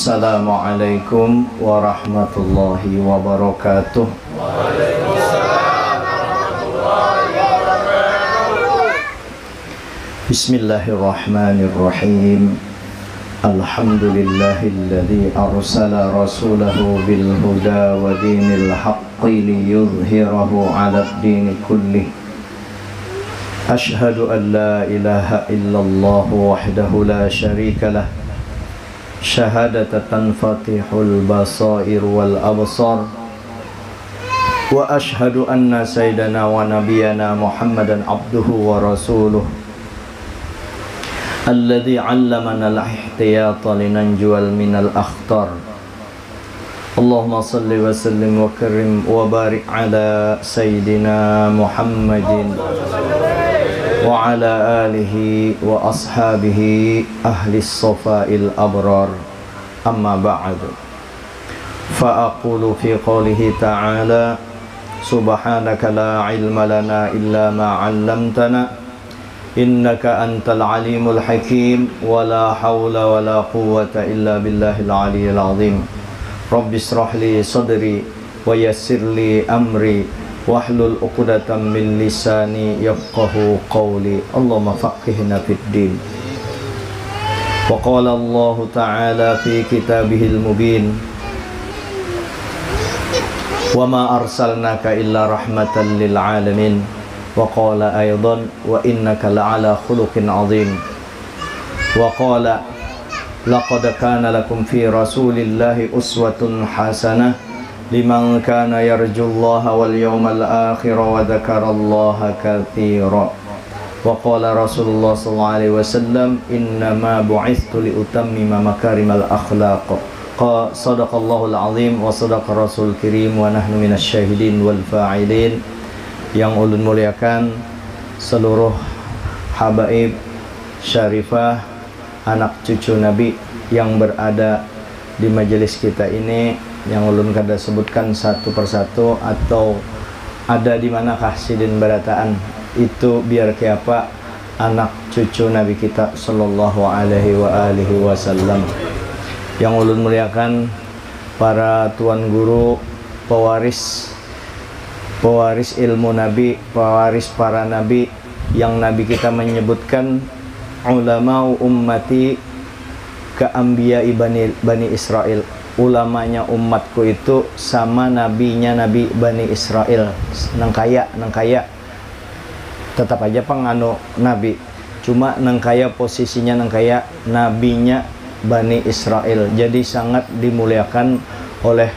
Assalamualaikum warahmatullahi wabarakatuh. Bismillahirrahmanirrahim. Alhamdulillahilladzi arsala rasulahu bil huda wa dinil haqqi liyudhhirahu 'alad dini kullih. Ashhadu an la ilaha illallah wahdahu la syarika lah. Syahadatan fatihul basair wal absar. Wa ashhadu anna sayyidana wa nabiyana Muhammadan abduhu wa rasuluh alladzi 'allamana al-ihtiyata linanjuwal minal akhtar. Allahumma salli wa sallim wa karim wa barik ala sayyidina Muhammadin wa ala alihi wa ashabihi ahli as-safa'il abrar. Amma ba'du. Fa aqulu fi qawlihi ta'ala subhanaka la ilma lana illa ma 'allamtana innaka antal alimul hakim wa la hawla wa la quwwata illa billahil aliyyil azim. Rabbi shrah li sadri wa yassir li amri wahlul 'uqdatam min lisani yafqahu qawli. Allahumma faqihna fid din. Wa qala Allah ta'ala fi kitabihil mubin wa ma arsalnaka illa rahmatan lil alamin. Wa qala aydan wa innaka la'ala khuluqin 'azim. Wa qala laqad kana lakum fi rasulillahi uswatun hasanah liman kana yarjullaha wal yawmal akhir wa dzakarallaha katsira. Wa qala Rasulullah sallallahu alaihi wasallam innama bu'ithtu li utammima makarimal akhlaq. Sadaqallahul azim wa sadaqa rasul kirim wa nahnu minasy syahidin wal fa'ilin. Yang ulun muliakan seluruh habaib syarifah anak cucu Nabi yang berada di majelis kita ini, yang ulun kada sebutkan satu persatu atau ada di manakah sidin barataan itu, biar kiapa anak cucu Nabi kita sallallahu alaihi wasallam. Yang ulun muliakan para tuan guru, pewaris ilmu Nabi, pewaris para Nabi, yang Nabi kita menyebutkan ulama ummati ka anbiya bani Israel. Ulamanya umatku itu sama nabinya Nabi Bani Israel. Nang kaya tetap aja penganu Nabi, cuma nang kaya posisinya nang kaya nabinya Bani Israel. Jadi sangat dimuliakan oleh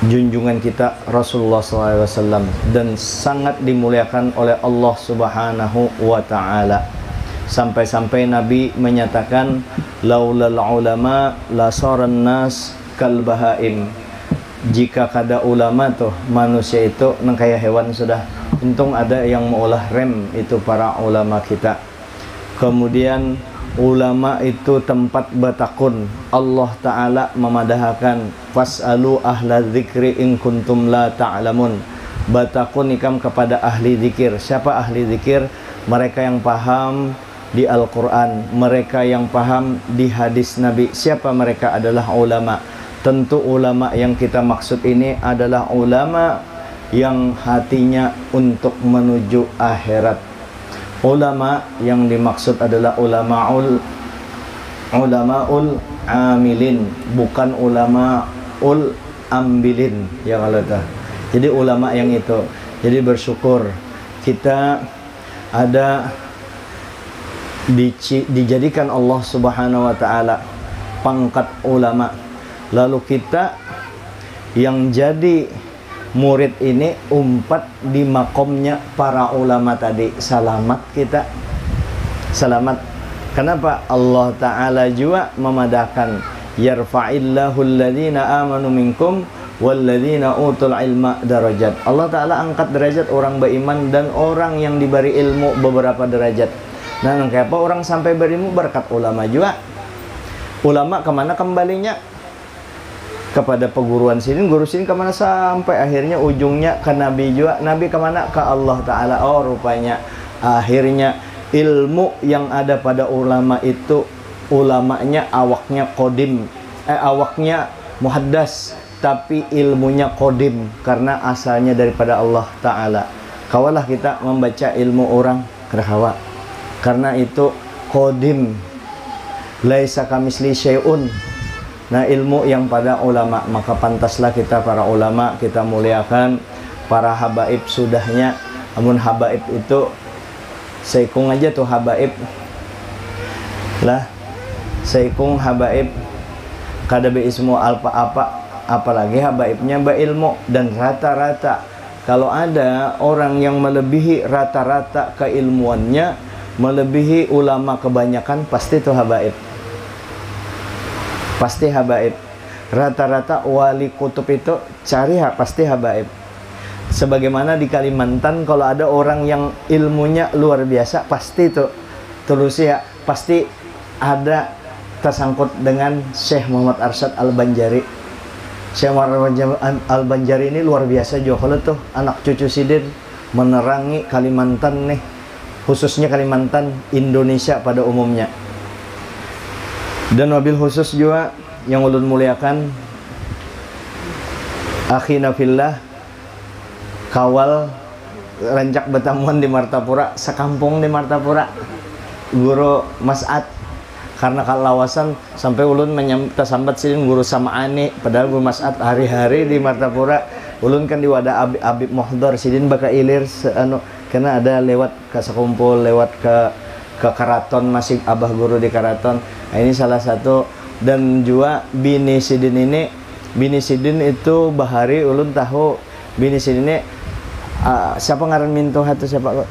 junjungan kita Rasulullah SAW dan sangat dimuliakan oleh Allah Subhanahu wa Ta'ala. Sampai-sampai Nabi menyatakan laulal ulama la saran nas kal bahaim. Jika kada ulama tuh manusia itu nang kaya hewan sudah. Untung ada yang mengolah rem, itu para ulama kita. Kemudian ulama itu tempat batakun. Allah Ta'ala memadahkan fas'alu ahla dzikri in kuntum la ta'lamun. Batakun ikam kepada ahli zikir. Siapa ahli zikir? Mereka yang paham di Al-Quran, mereka yang paham di hadis Nabi. Siapa mereka? Adalah ulama. Tentu ulama yang kita maksud ini adalah ulama yang hatinya untuk menuju akhirat. Ulama yang dimaksud adalah ulamaul amilin, bukan ulamaul ambilin ya kalau itu. Jadi ulama yang itu. Jadi bersyukur kita ada dijadikan Allah Subhanahu wa Ta'ala pangkat ulama. Lalu kita yang jadi murid ini umpat di makomnya para ulama tadi. Selamat kita, selamat. Kenapa? Allah Ta'ala juga memadahkan yarfa'illahu alladhina amanu minkum walladzina utul ilma darajat. Allah Ta'ala angkat derajat orang beriman dan orang yang diberi ilmu beberapa derajat. Nah, kenapa orang sampai berilmu? Berkat ulama juga. Ulama kemana kembalinya? Kepada peguruan sini, guru sini kemana, sampai akhirnya ujungnya ke Nabi juga. Nabi kemana? Ke Allah Ta'ala. Oh, rupanya akhirnya ilmu yang ada pada ulama itu, ulamanya awaknya kodim, awaknya muhaddas tapi ilmunya qadim karena asalnya daripada Allah Ta'ala. Kawalah kita membaca ilmu orang kerhawa karena itu qadim, laisa kamisli syai'un. Nah, ilmu yang pada ulama, maka pantaslah kita para ulama kita muliakan. Para habaib sudahnya, amun habaib itu seikung aja tuh habaib lah, seikung habaib kada be ismu alpa apa, apalagi habaibnya beilmu. Dan rata-rata kalau ada orang yang melebihi rata-rata keilmuannya, melebihi ulama kebanyakan, pasti itu habaib, pasti habaib. Rata-rata wali kutub itu cari pasti habaib. Sebagaimana di Kalimantan kalau ada orang yang ilmunya luar biasa, pasti itu terus ya, pasti ada tersangkut dengan Syekh Muhammad Arsyad Al-Banjari. Syekh Muhammad Al-Banjari ini luar biasa juga. Kalau tuh anak cucu Sidin menerangi Kalimantan nih, khususnya Kalimantan, Indonesia pada umumnya. Dan wabil khusus juga yang ulun muliakan akhina fillah, kawal rancak betamuan di Martapura, sekampung di Martapura, guru Mas'ad. Karena kalawasan sampai ulun sambat silin guru Sam'ani, padahal guru Mas'ad hari-hari di Martapura. Ulun kan di wadah Abib Mohdor sidin baka ilir karena ada lewat ke sekumpul, lewat ke karaton, masih abah guru di karaton. Nah, ini salah satu. Dan juga bini sidin ini, bini sidin itu bahari ulun tahu bini sidin ini siapa ngaran minto atau siapa kok?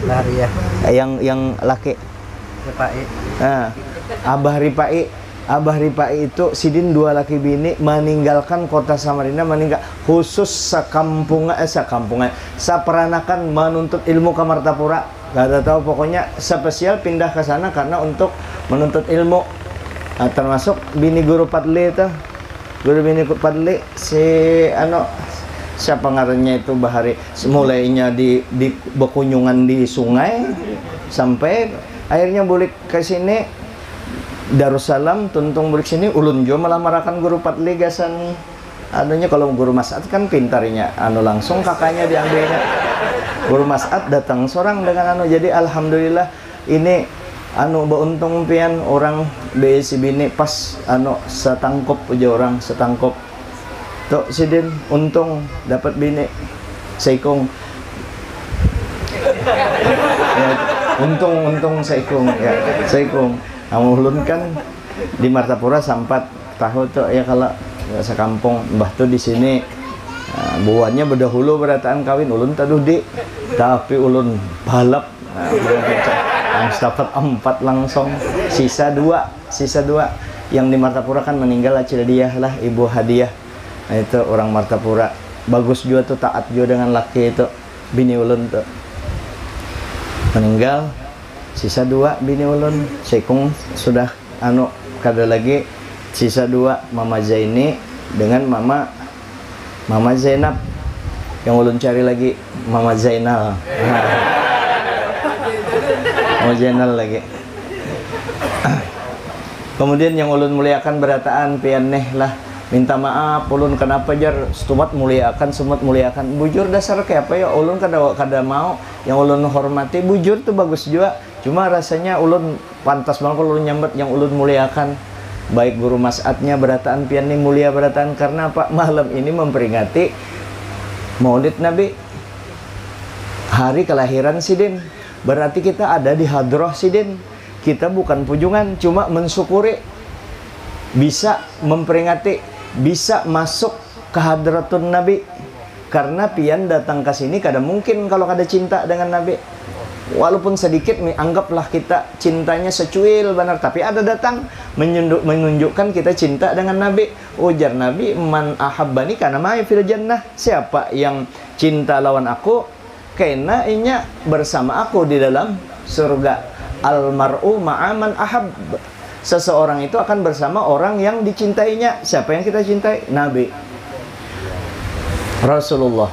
Lari ya. Yang laki. Ripai. Nah, Abah Ripai. Abah Ripai itu sidin dua laki bini meninggalkan kota Samarinda, meninggal khusus sekampungan saperanakan menuntut ilmu ke Martapura. Gak ada tahu, pokoknya spesial pindah ke sana karena untuk menuntut ilmu. Nah, termasuk bini guru Padli itu, guru bini Padli si siapa ngarannya itu bahari, mulainya di berkunjungan di sungai sampai akhirnya balik ke sini Darussalam, tuntung balik sini ulun jo melamarakan guru Padli gasan anunya. Kalau guru Mas'ad kan pintarnya langsung kakaknya diambilnya. Guru Mas'ad datang seorang dengan jadi alhamdulillah ini beuntung pian orang BSI bini pas setangkop aja, orang setangkop tuh sidin untung dapat bini seikung ya, untung seikung ya, seikung. Ulun kan di Martapura sampat tahu tuh ya, kalau sekampung mbah tuh di sini buahnya berdahulu berataan kawin ulun taduh di, tapi ulun balap dapat 4 langsung, sisa 2 yang di Martapura kan meninggal Acildiah lah, ibu Hadiah. Nah, itu orang Martapura bagus juga tuh, taat juga dengan laki itu bini ulun tuh meninggal, sisa 2 bini ulun. Sekung sudah kada lagi, sisa 2 Mama Zaini dengan Mama Zainab. Yang ulun cari lagi Mama Zainal. Mama Zainal lagi. Kemudian yang ulun muliakan berataan pian neh lah, minta maaf ulun kenapa jar stumat muliakan, sumat muliakan. Bujur dasar kayak apa ya, ulun kada mau. Yang ulun hormati bujur tuh bagus juga. Cuma rasanya ulun pantas banget ulun nyambat yang ulun muliakan. Baik guru Mas'adnya berataan pian nih mulia berataan karena apa? Malam ini memperingati Maulid Nabi, hari kelahiran sidin. Berarti kita ada di hadroh sidin. Kita bukan pujungan, cuma mensyukuri bisa memperingati, bisa masuk ke hadratun Nabi. Karena pian datang ke sini kada mungkin kalau kada cinta dengan Nabi. Walaupun sedikit, anggaplah kita cintanya secuil benar, tapi ada datang menunjukkan kita cinta dengan Nabi. Ujar Nabi, man ahabbani kana ma'i fil jannah. Siapa yang cinta lawan aku, kena inya bersama aku di dalam surga. Almar'u ma'aman ahab. Seseorang itu akan bersama orang yang dicintainya. Siapa yang kita cintai? Nabi, Rasulullah.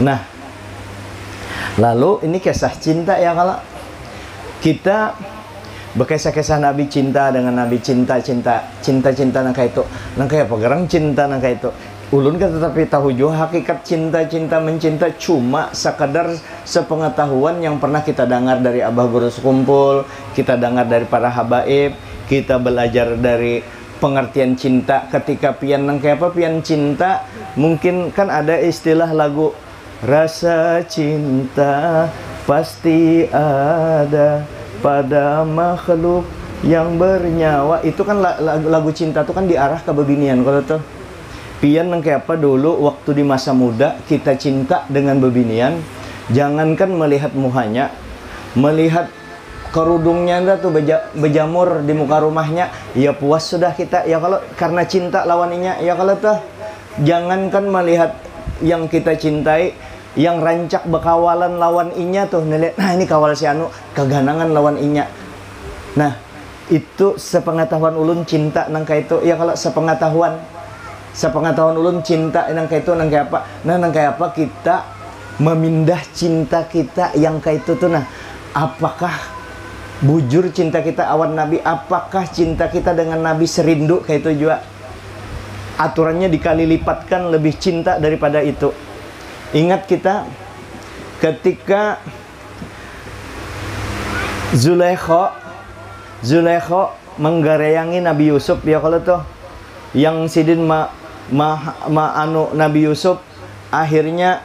Nah, lalu ini kisah cinta ya, kalau kita Bekesah-kesah Nabi cinta dengan Nabi cinta nang itu. Nang kayak apa gerang cinta nang itu. Ulun kan tetapi tahu juga hakikat cinta mencinta cuma sekadar sepengetahuan yang pernah kita dengar dari Abah Guru Sekumpul, kita dengar dari para habaib, kita belajar dari pengertian cinta. Ketika pian nang kayak apa pian cinta, mungkin kan ada istilah lagu rasa cinta pasti ada pada makhluk yang bernyawa. Itu kan lagu cinta itu kan diarah ke bebinian. Kalau tuh pian nang kayak apa dulu waktu di masa muda kita cinta dengan bebinian, jangankan melihat muhanya, melihat kerudungnya anda tuh bejamur di muka rumahnya, ya puas sudah kita. Ya kalau karena cinta lawaninya, ya kalau tuh jangankan melihat yang kita cintai, yang rancak bekawalan lawan inya tuh nilai, nah ini kawal si anu keganangan lawan inya. Nah itu sepengetahuan ulun cinta nang kayak itu. Ya kalau sepengetahuan ulun cinta nang kayak itu nang kayak apa, nah nang kayak apa kita memindah cinta kita yang kayak itu tuh. Nah apakah bujur cinta kita awan Nabi, apakah cinta kita dengan Nabi serindu kayak itu juga, aturannya dikali lipatkan lebih cinta daripada itu. Ingat kita ketika Zulaikha menggareyangi Nabi Yusuf, ya kalau tuh yang sidin anu Nabi Yusuf, akhirnya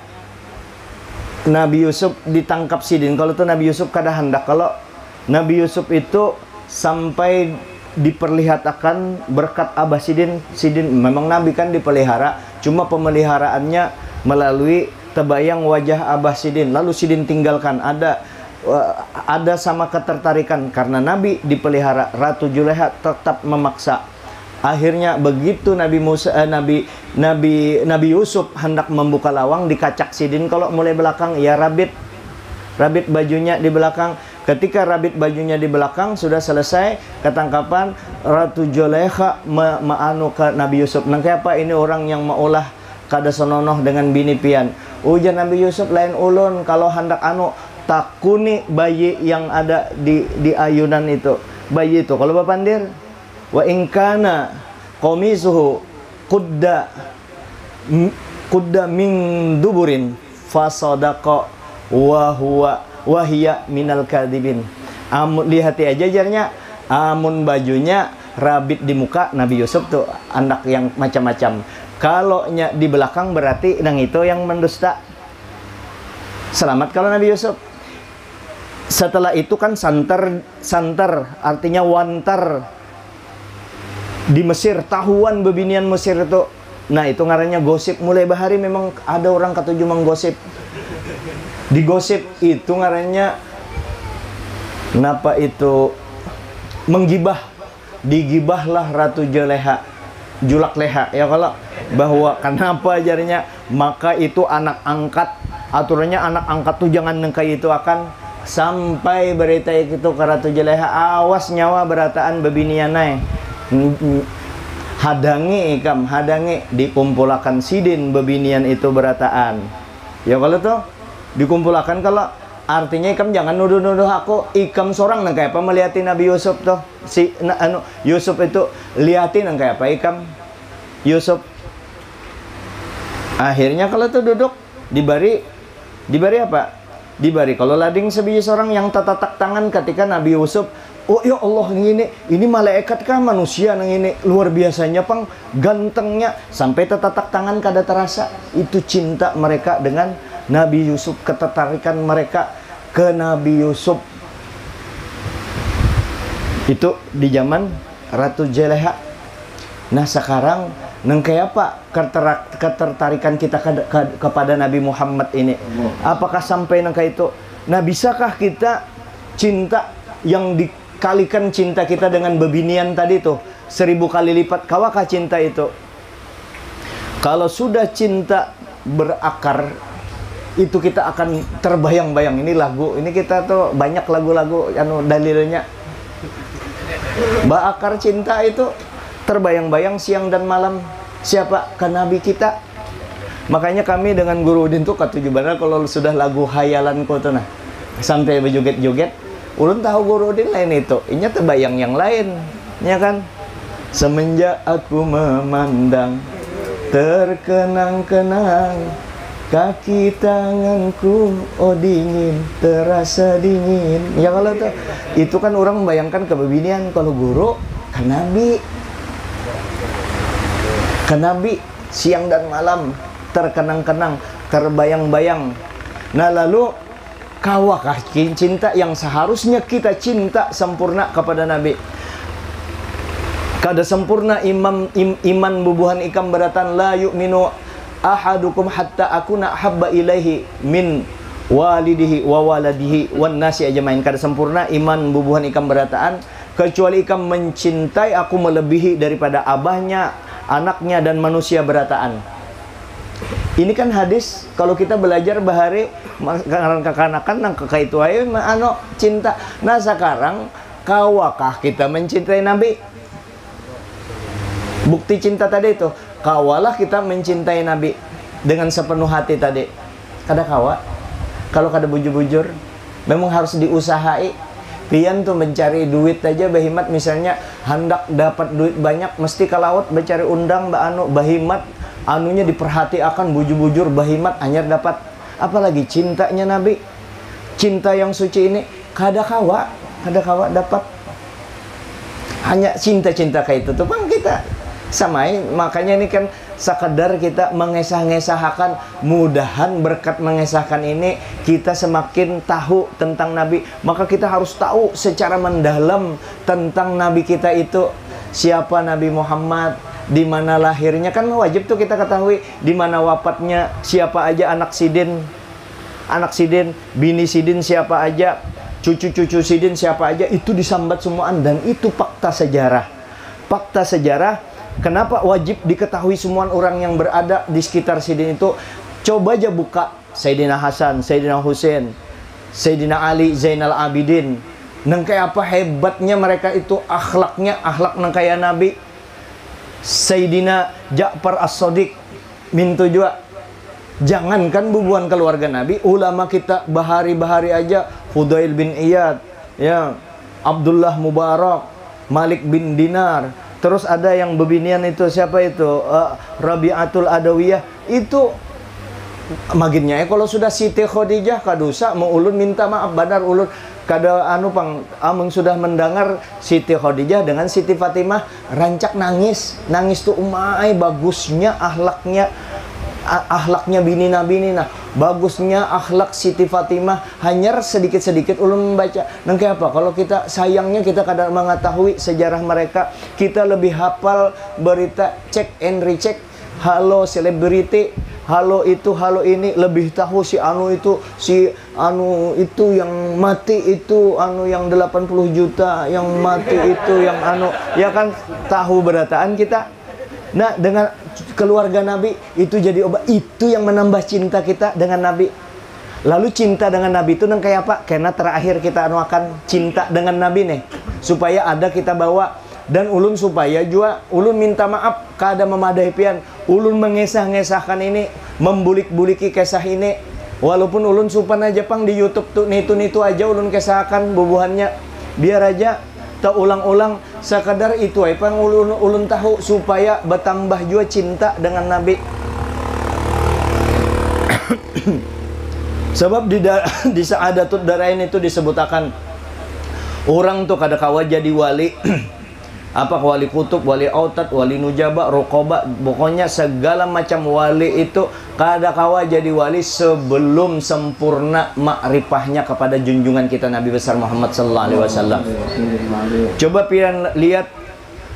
Nabi Yusuf ditangkap sidin. Kalau tuh Nabi Yusuf kada hendak, kalau Nabi Yusuf itu sampai diperlihatkan berkat Abah Sidin memang Nabi kan dipelihara, cuma pemeliharaannya melalui terbayang wajah Abah Sidin, lalu Sidin tinggalkan. Ada sama ketertarikan karena Nabi dipelihara. Ratu Juleha tetap memaksa. Akhirnya begitu Nabi Yusuf hendak membuka lawang, dikacak Sidin kalau mulai belakang, ya rabit bajunya di belakang. Ketika rabit bajunya di belakang sudah selesai ketangkapan, Ratu Juleha meanu ke Nabi Yusuf. Nang apa ini orang yang maulah kada sononoh dengan bini pian. Ujar Nabi Yusuf, lain ulun kalau hendak anu takuni bayi yang ada di ayunan itu. Bayi itu kalau bapandir, wa ingkana qamisuhu qudda min duburin fasadaqa wa hiya minal kadibin. Lihat aja jarnya, amun bajunya rabit di muka Nabi Yusuf tuh anak yang macam-macam. Kalau nya di belakang berarti nang itu yang mendusta. Selamat kalau Nabi Yusuf. Setelah itu kan santer artinya wantar di Mesir, tahuan bebinian Mesir itu. Nah itu ngarannya gosip. Mulai bahari memang ada orang ketujuh menggosip. Di gosip itu ngarannya kenapa itu menggibah. Digibahlah Ratu Julak Leha, ya kalau bahwa kenapa jarinya, maka itu anak angkat. Aturannya anak angkat tuh jangan nengkai itu akan sampai berita itu ke Ratu Juleha, awas nyawa berataan bebinianai. Hadangi dikumpulakan sidin bebinian itu berataan. Ya kalau tuh dikumpulakan, kalau artinya ikam jangan nuduh-nuduh aku, ikam seorang nang kayak apa melihatin Nabi Yusuf tuh. Yusuf itu liatin nang kayak apa ikam Yusuf. Akhirnya kalau tuh duduk dibari apa? Dibari kalau lading sebiji seorang yang tatatak tangan ketika Nabi Yusuf. Oh ya Allah, ini malaikat kah manusia nang ini, luar biasanya pang gantengnya, sampai tatatak tangan kada terasa. Itu cinta mereka dengan Nabi Yusuf, ketertarikan mereka ke Nabi Yusuf. Itu di zaman Ratu Juleha. Nah sekarang nang kayak apa ketertarikan kita kepada Nabi Muhammad ini? Apakah sampai nang kayak itu? Nah bisakah kita cinta yang dikalikan cinta kita dengan bebinian tadi tuh 1000 kali lipat? Kawakah cinta itu? Kalau sudah cinta berakar, itu kita akan terbayang-bayang. Ini lagu, ini kita tuh banyak lagu-lagu anu dalilnya. Berakar cinta itu terbayang-bayang siang dan malam. Siapa? Ke Nabi kita. Makanya kami dengan Guru Udin tuh ketujuh benar kalau sudah lagu hayalanku tuh nah, sampai berjoget-joget ulun tahu guru din lain itu, inya terbayang yang lain, ya kan? Semenjak aku memandang, terkenang-kenang, kaki tanganku oh dingin, terasa dingin. Ya kalau tuh, itu kan orang membayangkan kebebinian. Kalau guru kan Nabi siang dan malam terkenang-kenang, terbayang-bayang. Nah lalu kawakah cinta yang seharusnya kita cinta sempurna kepada Nabi? Kada sempurna iman bubuhan ikam beratan la yu'minu ahadukum hatta akuna habba ilaihi min walidihi wa waladihi wan nasi ajmain. Kada sempurna iman bubuhan ikam berataan kecuali ikam mencintai aku melebihi daripada abahnya, anaknya dan manusia berataan. Ini kan hadis kalau kita belajar bahari kekanakan nang kekaitu ayo cinta. Nah sekarang kawakah kita mencintai Nabi? Bukti cinta tadi itu, kawalah kita mencintai Nabi dengan sepenuh hati tadi. Kada kawa, kalau kada bujur-bujur, memang harus diusahai. Pian tuh mencari duit aja bahimat, misalnya hendak dapat duit banyak, mesti kalawat mencari undang bahimat, anunya diperhati akan bujur-bujur bahimat anyar dapat. Apalagi cintanya Nabi, cinta yang suci ini, kada kawa dapat. Hanya cinta-cinta kayak itu tuh bang kita samai. Makanya ini kan sekadar kita mengesah-ngesahkan, mudahan berkat mengesahkan ini kita semakin tahu tentang Nabi. Maka kita harus tahu secara mendalam tentang Nabi kita itu siapa Nabi Muhammad, di mana lahirnya, kan wajib tuh kita ketahui di mana wafatnya, siapa aja anak sidin, bini sidin siapa aja, cucu-cucu sidin siapa aja, itu disambat semuaan. Dan itu fakta sejarah. Kenapa wajib diketahui semua orang yang berada di sekitar sidin itu? Coba aja buka Sayyidina Hasan, Sayyidina Husain, Sayyidina Ali, Zainal Abidin. Nang kayak apa hebatnya mereka itu, akhlak nang kayak Nabi. Sayyidina Ja'far As-Shadiq mintu juga. Jangankan bubuhan keluarga Nabi, ulama kita bahari-bahari aja, Fudail bin Iyad, ya, Abdullah Mubarak, Malik bin Dinar. Terus ada yang bebinian itu siapa itu? Rabi'atul Adawiyah. Itu maginnya kalau sudah Siti Khadijah kadusa mau ulun minta maaf badar ulun kada ameng sudah mendengar Siti Khadijah dengan Siti Fatimah rancak nangis tuh umai bagusnya akhlaknya binina bagusnya akhlak Siti Fatimah. Hanya sedikit-sedikit ulun membaca. Nang kayak apa? Kalau kita sayangnya kita kadang mengetahui sejarah mereka, kita lebih hafal berita check and recheck, halo selebriti, halo itu, halo ini, lebih tahu si anu itu yang mati itu yang 80 juta, yang mati itu yang ya kan tahu berataan kita. Nah, dengan keluarga Nabi itu jadi obat, itu yang menambah cinta kita dengan Nabi. Lalu cinta dengan Nabi itu nang kayak apa? Karena terakhir kita akan cinta dengan Nabi nih, supaya ada kita bawa. Dan ulun supaya juga ulun minta maaf kada memadai pian, ulun mengesah-ngesahkan ini, membulik-buliki kisah ini. Walaupun ulun supan aja pang di YouTube tuh nitu aja ulun kesahkan bubuhannya, biar aja tak ulang-ulang sekadar itu ay pang ulun tahu supaya bertambah juga cinta dengan Nabi. Sebab di Sa'adatud Darain itu disebutakan orang tuh kada kawa jadi wali apa wali kutub, wali autat, wali nujaba, rokoba, pokoknya segala macam wali itu kada kawa jadi wali sebelum sempurna makrifahnya kepada junjungan kita Nabi besar Muhammad sallallahu alaihi wasallam. Coba pian lihat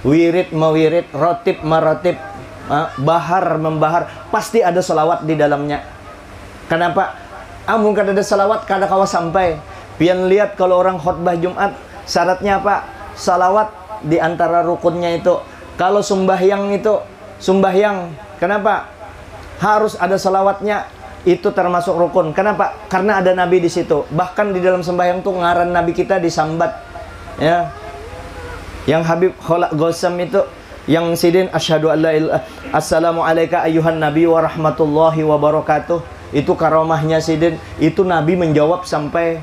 wirid mawirid, rotib marotib, bahar membahar, pasti ada selawat di dalamnya. Kenapa? Mungkin ada selawat kada kawa sampai. Pian lihat kalau orang khutbah Jumat, syaratnya apa? Salawat di antara rukunnya itu. Kalau sembahyang itu, kenapa? Harus ada salawatnya, itu termasuk rukun. Kenapa? Karena ada Nabi di situ. Bahkan di dalam sembahyang tuh ngaran Nabi kita disambat. Ya. Yang Habib Kholak Gosam itu, yang sidin asyhadu alla ilaha assalamu alayka ayyuhan nabi wa rahmatullahi wa barakatuh. Itu karomahnya sidin. Itu Nabi menjawab sampai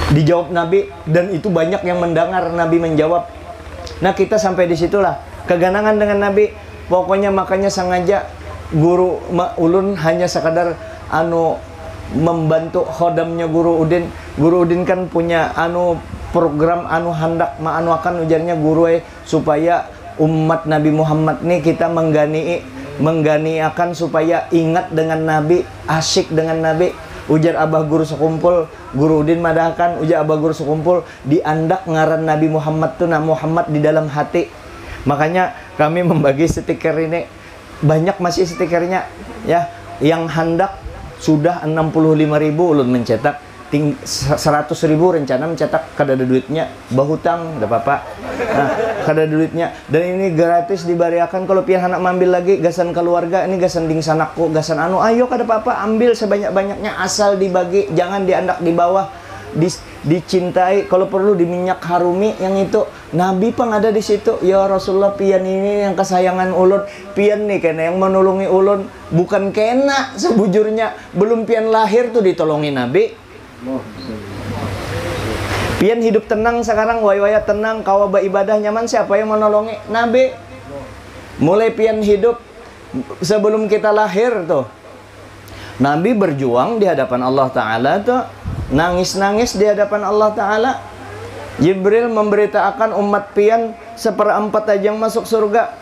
Dijawab Nabi, dan itu banyak yang mendengar Nabi menjawab. Nah, kita sampai di situlah keganangan dengan Nabi. Pokoknya makanya sengaja guru ulun hanya sekadar membantu khodamnya Guru Udin. Guru Udin kan punya program hendak akan ujarnya guru supaya umat Nabi Muhammad nih kita menggani akan supaya ingat dengan Nabi, asyik dengan Nabi. Ujar abah guru sekumpul, Guru Udin madahkan, ujar abah guru sekumpul, diandak ngaran Nabi Muhammad tuh, nah Muhammad di dalam hati. Makanya kami membagi stiker ini, banyak masih stikernya ya, yang hendak sudah 65.000 ulun mencetak, 100.000 rencana mencetak, kada ada duitnya, bahutang, ada apa-apa. Nah, kada ada duitnya, dan ini gratis dibariakan. Kalau pian anak mambil lagi, gasan keluarga, ini gasan ding sanakku, gasan ayo kada apa-apa, ambil sebanyak-banyaknya, asal dibagi, jangan diandak di bawah, dicintai, kalau perlu di minyak harumi yang itu. Nabi pang ada di situ. Ya Rasulullah, pian ini yang kesayangan ulun, pian nih kena yang menolongi ulun, bukan kena sebujurnya, belum pian lahir tuh ditolongi Nabi. Pian hidup tenang sekarang, waya tenang, kawa beribadah nyaman, siapa yang menolongi? Nabi. Mulai pian hidup sebelum kita lahir tuh, Nabi berjuang di hadapan Allah Ta'ala tuh, nangis-nangis di hadapan Allah Ta'ala. Jibril memberitakan umat pian 1/4 aja yang masuk surga.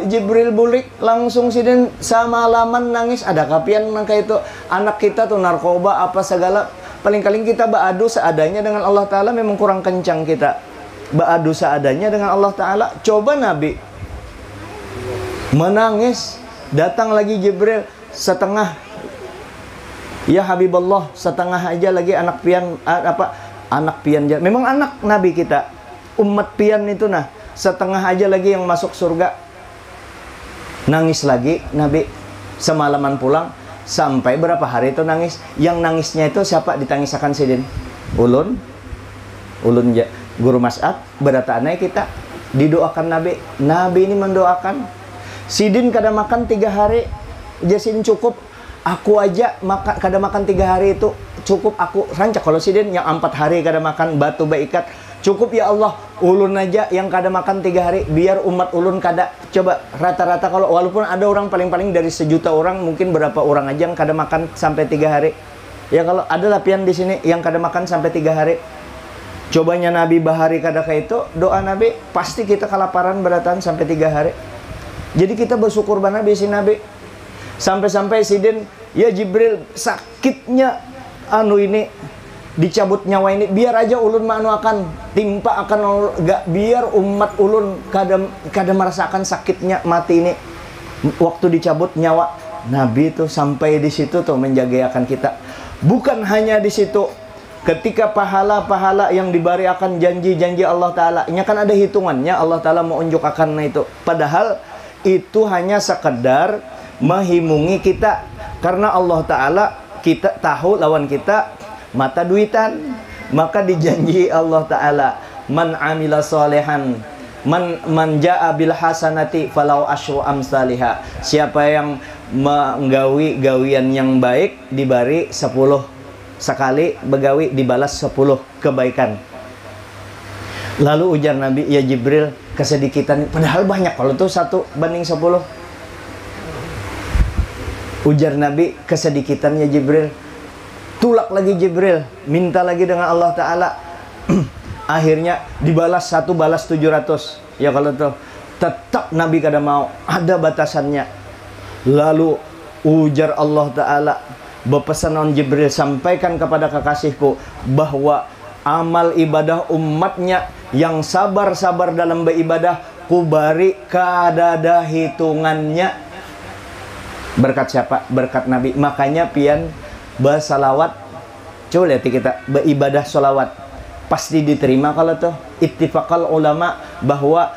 Jibril bulik langsung sidin semalaman nangis. Ada kapian nangka itu anak kita tuh narkoba apa segala. Paling-paling kita baadu seadanya dengan Allah Ta'ala, memang kurang kencang kita. Baadu seadanya dengan Allah Ta'ala. Coba Nabi menangis, datang lagi Jibril setengah. Ya Habibullah, setengah aja lagi anak pian anak pian. Memang anak Nabi kita, umat pian itu nah, setengah aja lagi yang masuk surga. Nangis lagi Nabi, semalaman pulang. Sampai berapa hari itu nangis. Yang nangisnya itu siapa ditangisakan sidin? Ulun ya, Guru Mas'ad, berataannya kita didoakan Nabi. Nabi ini mendoakan. Sidin kada makan 3 hari, jasin cukup. Aku aja kada makan 3 hari itu cukup aku rancak. Kalau sidin yang 4 hari kada makan, batu baikat. Cukup ya Allah, ulun aja yang kada makan 3 hari, biar umat ulun kada. Coba rata-rata kalau walaupun ada orang paling-paling dari 1 juta orang, mungkin berapa orang aja yang kada makan sampai 3 hari. Ya kalau ada lapian di sini yang kada makan sampai 3 hari. Cobanya Nabi bahari kada kayak itu, doa Nabi pasti kita kelaparan beratan sampai 3 hari. Jadi kita bersyukur banget bisi Nabi. Sampai-sampai sidin, ya Jibril sakitnya ini dicabut nyawa ini, biar aja ulun akan timpa akan gak, biar umat ulun kada merasakan sakitnya mati ini waktu dicabut nyawa. Nabi itu sampai di situ tuh menjaga akan kita. Bukan hanya di situ, ketika pahala-pahala yang diberi akan janji-janji Allah Ta'ala, ini kan ada hitungannya, Allah Ta'ala mau unjuk akan itu. Padahal itu hanya sekedar menghimungi kita, karena Allah Ta'ala kita tahu lawan kita mata duitan, maka dijanji Allah Ta'ala, man amila solehan, man ja'a bil hasanati falau asyru amsalihha. Siapa yang menggawi gawian yang baik, diberi 10 sekali begawi, dibalas 10 kebaikan. Lalu ujar Nabi, ya Jibril, kesedikitan padahal banyak, kalau tuh 1/10. Ujar Nabi, kesedikitan ya Jibril. Tulak lagi Jibril, minta lagi dengan Allah Ta'ala. Akhirnya dibalas 1, balas 700. Ya kalau tuh tetap Nabi kada mau, ada batasannya. Lalu ujar Allah Ta'ala, berpesan on Jibril, sampaikan kepada kekasihku bahwa amal ibadah umatnya yang sabar-sabar dalam beribadah, kubari kada ada hitungannya. Berkat siapa? Berkat Nabi. Makanya pian bersalawat, coba lihat kita beribadah salawat pasti diterima. Kalau tuh ittifaqal ulama bahwa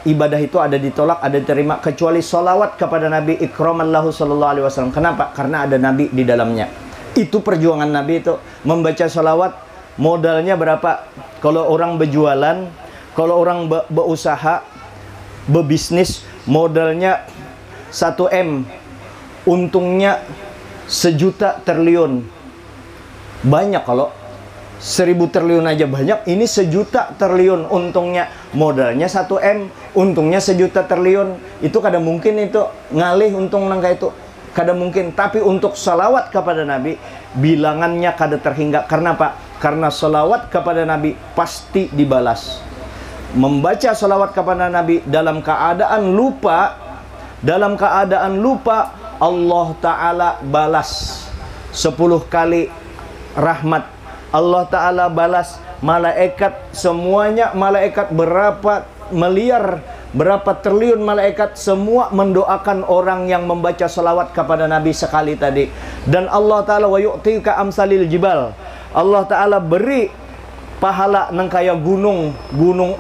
ibadah itu ada ditolak, ada diterima, kecuali salawat kepada Nabi ikramallahu sallallahu alaihi wasallam. Kenapa? Karena ada Nabi di dalamnya. Itu perjuangan Nabi itu membaca salawat. Modalnya berapa? Kalau orang berjualan, kalau orang berusaha, berbisnis, modalnya 1 M, untungnya 1 juta triliun. Banyak, kalau 1000 triliun aja banyak, ini 1.000.000.000.000 untungnya. Modalnya 1 M, untungnya 1.000.000 triliun. Itu kada mungkin itu ngalih untung nangka itu. Kada mungkin. Tapi untuk salawat kepada Nabi, bilangannya kada terhingga. Karena apa? Karena salawat kepada Nabi pasti dibalas. Membaca salawat kepada Nabi dalam keadaan lupa, Allah Ta'ala balas 10 kali rahmat. Allah Ta'ala balas malaikat semuanya, malaikat berapa miliar, berapa triliun malaikat, semua mendoakan orang yang membaca salawat kepada Nabi sekali tadi. Dan Allah Ta'ala wa yu'tika amsalil jibal, Allah Ta'ala beri pahala nang kaya gunung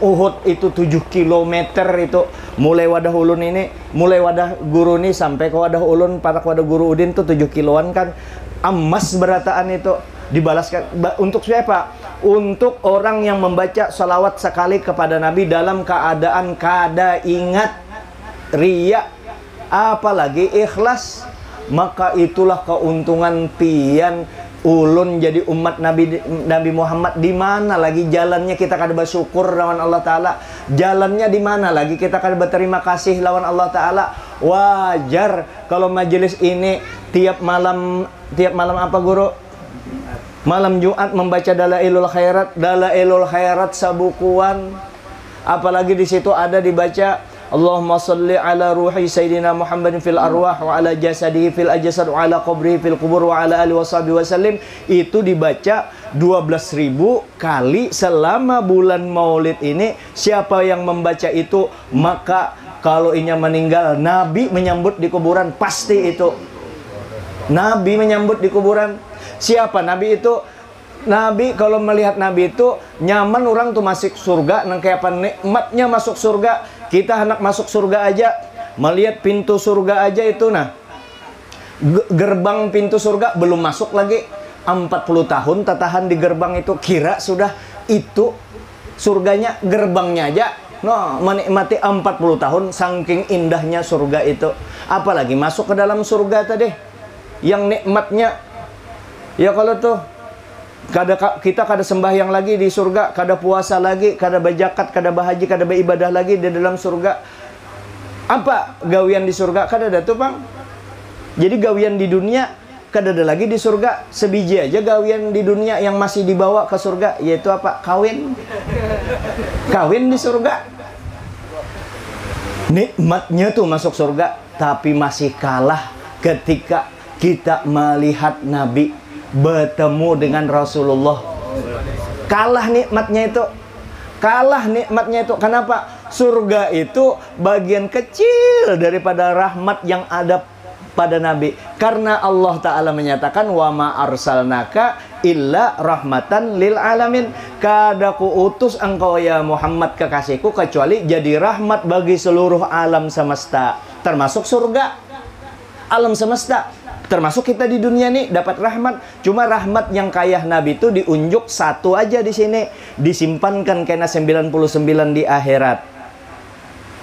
Uhud itu 7 kilometer itu, mulai wadah ulun ini, mulai wadah guru ini sampai ke wadah ulun, parak wadah guru Udin tuh 7 kiloan kan, emas berataan itu dibalaskan. Untuk siapa? Untuk orang yang membaca salawat sekali kepada Nabi dalam keadaan kada ingat riya, apalagi ikhlas. Maka itulah keuntungan pian ulun jadi umat Nabi Muhammad. Di mana lagi jalannya kita kada bersyukur lawan Allah Ta'ala? Jalannya di mana lagi kita kada berterima kasih lawan Allah Ta'ala? Wajar kalau majelis ini tiap malam apa guru? Malam Jumat membaca Dalailul Khairat sabukuan. Apalagi di situ ada dibaca Allahumma sholli ala ruhi Sayyidina Muhammadin fil arwah wa ala jasadihi fil ajsad wa ala qabrihi fil qubur wa ala alihi washabihi wasallim. Itu dibaca 12.000 kali selama bulan Maulid ini. Siapa yang membaca itu, maka kalau inya meninggal, Nabi menyambut di kuburan. Pasti itu Nabi menyambut di kuburan. Siapa Nabi itu? Nabi, kalau melihat Nabi itu nyaman orang tuh masuk surga. Nang kayak apa nikmatnya masuk surga. Kita anak masuk surga aja, melihat pintu surga aja itu, nah gerbang pintu surga belum masuk lagi, 40 tahun tatahan di gerbang itu. Kira sudah itu surganya, gerbangnya aja no menikmati 40 tahun, saking indahnya surga itu. Apalagi masuk ke dalam surga tadi yang nikmatnya. Ya kalau tuh kita kada sembahyang lagi di surga, kada puasa lagi, kada berzakat, kada berhaji, kada beribadah lagi di dalam surga. Apa gawian di surga? Kada ada tuh, Bang. Jadi gawian di dunia kada ada lagi di surga. Sebiji aja gawian di dunia yang masih dibawa ke surga, yaitu apa? Kawin. Kawin di surga. Nikmatnya tuh masuk surga, tapi masih kalah ketika kita melihat Nabi bertemu dengan Rasulullah. Kalah nikmatnya itu. Kalah nikmatnya itu. Kenapa? Surga itu bagian kecil daripada rahmat yang ada pada Nabi. Karena Allah Ta'ala menyatakan wa ma arsalnaka illa rahmatan lil alamin. Kada ku utus engkau ya Muhammad kekasihku kecuali jadi rahmat bagi seluruh alam semesta, termasuk surga, alam semesta. Termasuk kita di dunia nih dapat rahmat. Cuma rahmat yang kaya Nabi itu diunjuk satu aja di sini, disimpankan kena 99 di akhirat.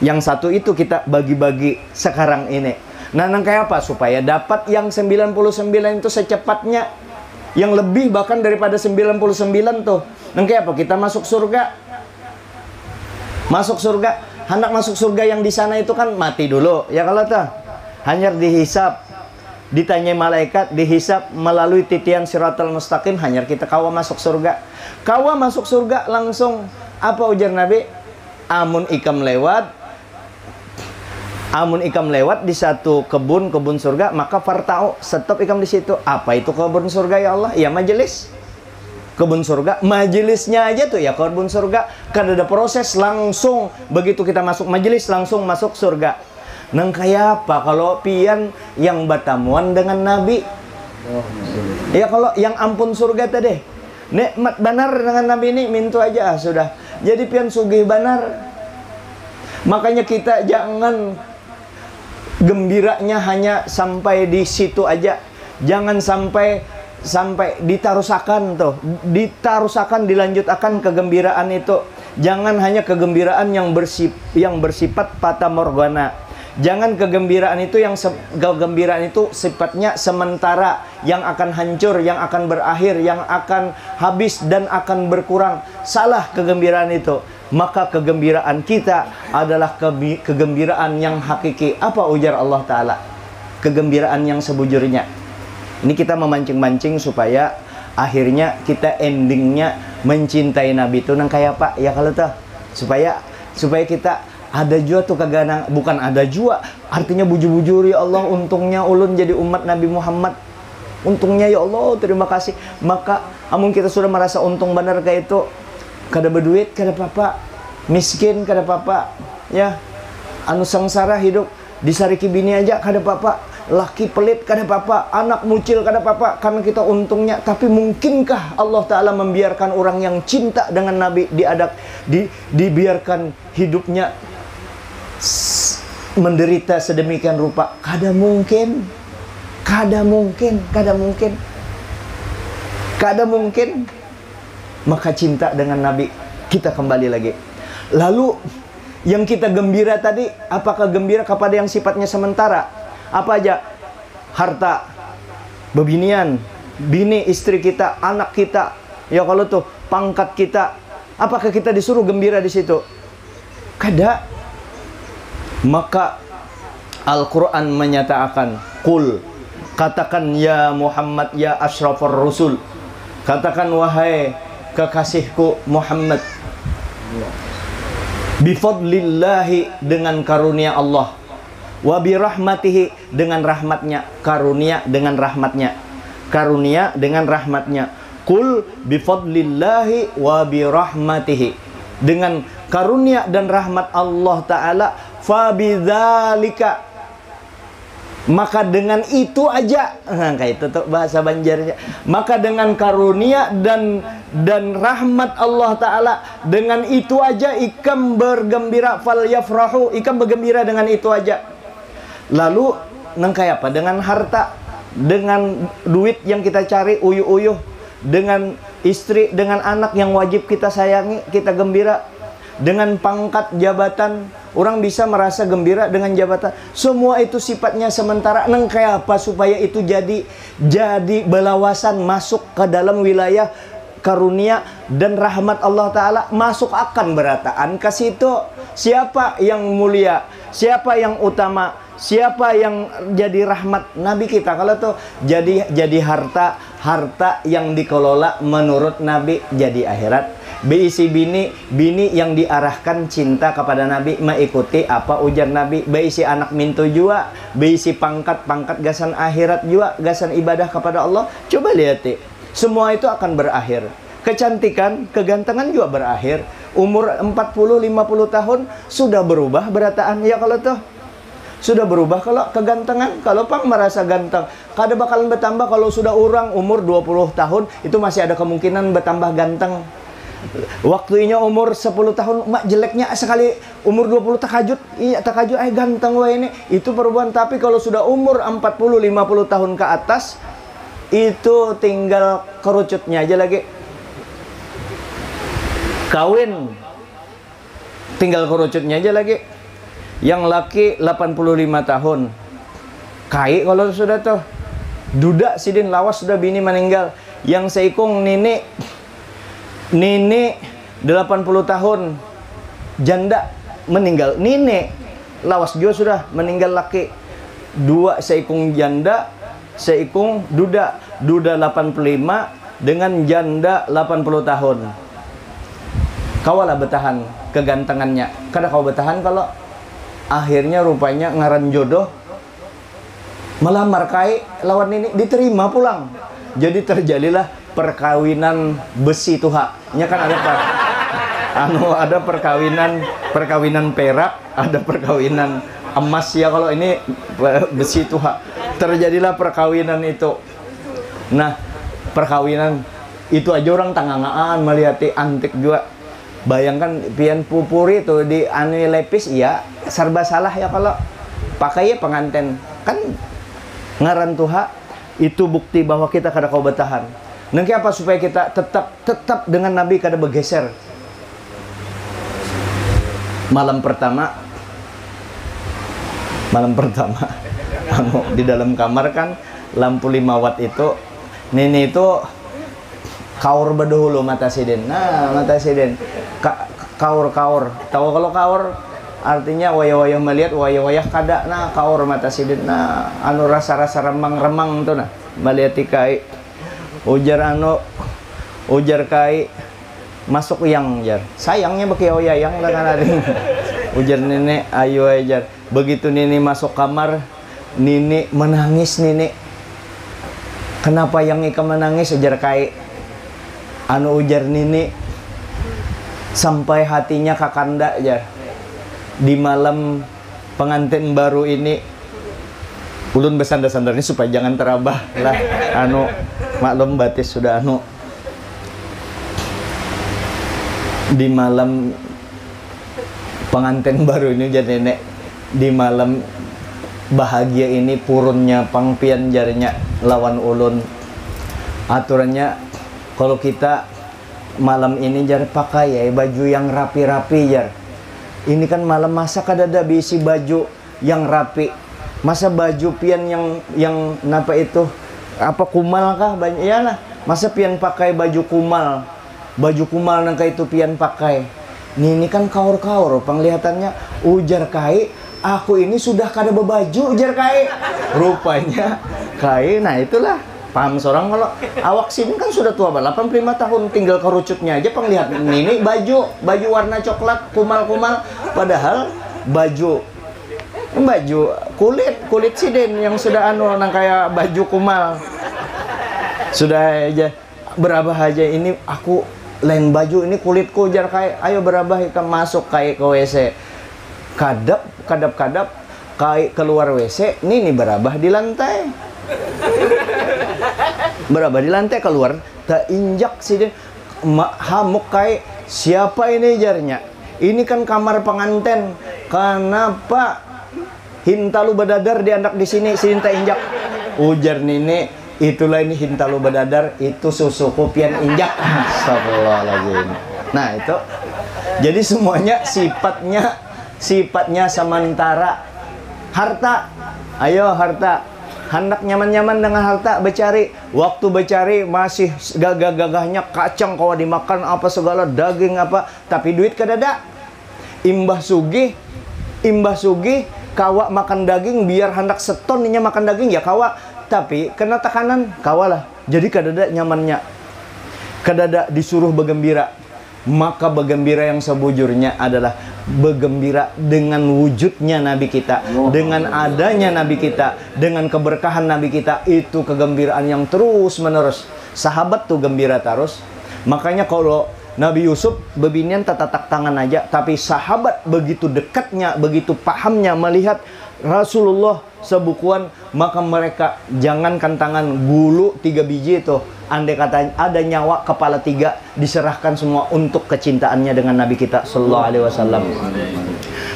Yang satu itu kita bagi-bagi sekarang ini. Nah, nang kayak apa? Supaya dapat yang 99 itu secepatnya. Yang lebih bahkan daripada 99 tuh. Nang kayak apa? Kita masuk surga. Masuk surga. Hendak masuk surga yang di sana itu kan mati dulu. Ya kalau tuh. Hanya dihisap. Ditanya malaikat, dihisap melalui titian siratal mustaqim, hanya kita kawa masuk surga. Kawa masuk surga langsung, apa ujar Nabi? Amun ikam lewat di satu kebun surga, maka fartau, stop ikam di situ. Apa itu kebun surga ya Allah? Ya majelis. Kebun surga, majelisnya aja tuh ya kebun surga. Kan ada proses langsung, begitu kita masuk majelis langsung masuk surga. Nang kayak apa kalau pian yang bertamuan dengan Nabi? Ya kalau yang ampun surga tadi, nikmat benar dengan Nabi ini mintu aja sudah. Jadi pian sugih benar. Makanya kita jangan gembiranya hanya sampai di situ aja. Jangan sampai ditarusakan tuh, dilanjutkan kegembiraan itu. Jangan hanya kegembiraan yang bersifat fata morgana. Jangan kegembiraan itu kegembiraan itu sifatnya sementara, yang akan hancur, yang akan berakhir, yang akan habis dan akan berkurang. Salah kegembiraan itu. Maka kegembiraan kita adalah kegembiraan yang hakiki. Apa ujar Allah Ta'ala? Kegembiraan yang sebujurnya. Ini kita memancing-mancing supaya akhirnya kita endingnya mencintai Nabi itu nang kayak apa? Ya kalau tuh supaya kita ada jua tuh kagak, bukan ada jua, artinya bujur-bujur ya Allah, untungnya ulun jadi umat Nabi Muhammad. Untungnya ya Allah, terima kasih. Maka amun kita sudah merasa untung benar kayak itu, kada berduit, kada apa-apa, miskin kada apa-apa, ya. Anu sangsara hidup disariki bini aja kada apa-apa, laki pelit kada apa-apa, anak mucil kada apa-apa, karena kita untungnya. Tapi mungkinkah Allah Ta'ala membiarkan orang yang cinta dengan Nabi dibiarkan hidupnya menderita sedemikian rupa? Kada mungkin. Maka cinta dengan Nabi, kita kembali lagi. Lalu yang kita gembira tadi, apakah gembira kepada yang sifatnya sementara? Apa aja? Harta, bebinian, bini, istri kita, anak kita, ya kalau tuh pangkat kita. Apakah kita disuruh gembira di situ? Kada. Maka Al-Quran menyatakan, Qul, katakan ya Muhammad, ya asyrafur rusul, katakan wahai kekasihku Muhammad, bifadlillahi, dengan karunia Allah, wa birahmatihi, dengan rahmatnya, karunia dengan rahmatnya, karunia dengan rahmatnya. Qul bifadlillahi wa birahmatihi, dengan karunia dan rahmat Allah Ta'ala, fabidzalika, maka dengan itu aja, kayak itu tuh bahasa Banjarnya, maka dengan karunia dan rahmat Allah Ta'ala, dengan itu aja ikam bergembira, fal yafrahu, ikam bergembira dengan itu aja. Lalu nang kayak apa? Dengan harta, dengan duit yang kita cari uyuh-uyuh, dengan istri, dengan anak yang wajib kita sayangi, kita gembira. Dengan pangkat, jabatan, orang bisa merasa gembira dengan jabatan. Semua itu sifatnya sementara. Nang kayak apa supaya itu jadi belawasan masuk ke dalam wilayah karunia dan rahmat Allah Ta'ala, masuk akan berataan ke situ. Siapa yang mulia, siapa yang utama, siapa yang jadi rahmat? Nabi kita. Kalau tuh jadi harta yang dikelola menurut Nabi jadi akhirat. Beisi bini yang diarahkan cinta kepada Nabi, mengikuti apa ujar Nabi. Beisi anak mintu jua, beisi pangkat gasan akhirat jua, gasan ibadah kepada Allah. Coba lihat, semua itu akan berakhir. Kecantikan, kegantengan juga berakhir. Umur 40-50 tahun sudah berubah berataan. Ya kalau tuh sudah berubah kalau kegantengan. Kalau pang merasa ganteng, kada bakalan bertambah. Kalau sudah orang umur 20 tahun, itu masih ada kemungkinan bertambah ganteng. Waktunya umur 10 tahun, mak jeleknya sekali umur 20 takajud. Iya, takajud, ganteng wah ini. Itu perubahan. Tapi kalau sudah umur 40-50 tahun ke atas, itu tinggal kerucutnya aja lagi. Kawin, tinggal kerucutnya aja lagi. Yang laki 85 tahun. Kai kalau sudah tuh. Duda sidin lawas sudah bini meninggal. Yang seikung Nini 80 tahun, janda meninggal. Nini lawas juga sudah meninggal laki. Dua seikung janda, seikung duda. Duda 85 dengan janda 80 tahun. Kawalah bertahan kegantengannya. Kada kau bertahan kalau akhirnya rupanya ngaran jodoh, melamar kai lawan ini, diterima pulang. Jadi terjadilah perkawinan besi tuha. Nya kan ada perkawinan perak, ada perkawinan emas ya, kalau ini besi tuha. Terjadilah perkawinan itu. Nah, perkawinan itu aja orang tangangaan melihati antik juga. Bayangkan pian pupuri itu di anu lepis, iya serba salah ya kalau pakai ya pengantin. Kan ngaran tuha itu bukti bahwa kita kada kau bertahan. Nanti apa supaya kita tetap dengan Nabi kada bergeser. Malam pertama Malam pertama di dalam kamar kan lampu 5 watt itu Nini itu kaur bedahulu mata sidin. Nah, mata sidin kaur tahu kalau kaur artinya wayah-wayah melihat wayah-wayah kada. Nah, kaur mata sidin. Nah, anu rasa-rasa remang-remang tuh nah melihat kai ujar kai masuk yang jar sayangnya beki oyayang dengan ada ujar nenek ayo ajar. Begitu Nini masuk kamar, Nini menangis. Nini, kenapa yang Ika menangis? Ujar kai anu ujar Nini sampai hatinya kakanda aja di malam pengantin baru ini. Ulun bersandar-sandar ini supaya jangan terabah lah anu maklum batis sudah anu di malam pengantin baru ini jadi nenek di malam bahagia ini purunnya pangpian jarinya lawan ulun aturannya kalau kita malam ini jar pakai ya baju yang rapi-rapi jar. Ini kan malam masa kadada bisi baju yang rapi, masa baju pian yang napa itu apa kumal kah banyak ya lah, masa pian pakai baju kumal nangka itu pian pakai. Ini kan kaur-kaur penglihatannya. Ujar kai aku ini sudah kada berbaju ujar kai. Rupanya kai, nah itulah paham seorang kalau awak sini kan sudah tua 85 tahun tinggal kerucutnya aja penglihatan. Ini baju warna coklat kumal-kumal padahal baju kulit sidin yang sudah anu nang kayak baju kumal. Sudah aja berapa aja ini aku lain baju ini kulitku jar kai. Ayo berabah kita masuk kai ke WC. Kadap kai keluar WC, ini berabah di lantai. Berabah di lantai keluar, tak injak sih hamuk kai. Siapa ini jarnya? Ini kan kamar pengantin. Kenapa hintalu badadar dianak di sini tak injak? Ujar Nini, itulah ini hintalu badadar, itu susu kopian injak. Astagfirullahaladzim. Nah itu, jadi semuanya sifatnya sementara. Harta, ayo harta. Hendak nyaman-nyaman dengan harta becari. Waktu becari masih gagah-gagahnya kacang kalau dimakan apa segala daging apa, tapi duit kadada. Imbah sugih kawak makan daging biar hendak seton nya makan daging ya kawak, tapi kena tekanan kawalah. Jadi kadada nyamannya. Kadada disuruh bergembira. Maka bergembira yang sebujurnya adalah bergembira dengan wujudnya Nabi kita, dengan adanya Nabi kita, dengan keberkahan Nabi kita. Itu kegembiraan yang terus menerus. Sahabat tuh gembira terus. Makanya kalau Nabi Yusuf bebinian tatatak tangan aja, tapi sahabat begitu dekatnya, begitu pahamnya melihat Rasulullah sebukuan, maka mereka jangankan tangan bulu 3 biji itu, andai kata ada nyawa kepala 3 diserahkan semua untuk kecintaannya dengan Nabi kita sallallahu alaihi wasallam.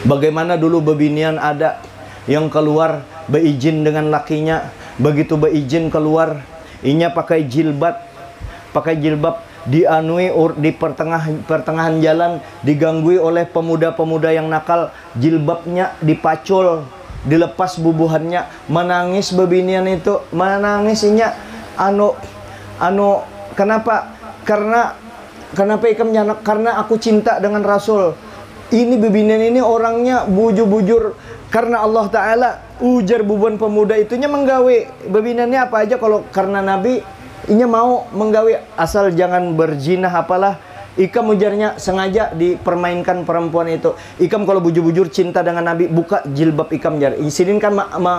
Bagaimana dulu bebinian ada yang keluar beizin dengan lakinya, begitu beizin keluar, inya pakai jilbab dianui di pertengahan jalan, diganggui oleh pemuda-pemuda yang nakal, jilbabnya dipacul, dilepas bubuhannya, menangis bebinian itu, menangisinya kenapa? Kenapa ikam nyanak? Karena aku cinta dengan Rasul. Ini bebinian ini orangnya bujur-bujur karena Allah Ta'ala. Ujar bubuhan pemuda itunya menggawe bebiniannya apa aja kalau karena Nabi inya mau menggawe, asal jangan berzinah apalah. Ikam ujarnya sengaja dipermainkan perempuan itu. Ikam kalau bujur-bujur cinta dengan Nabi, buka jilbab ikam jar. Sidin kan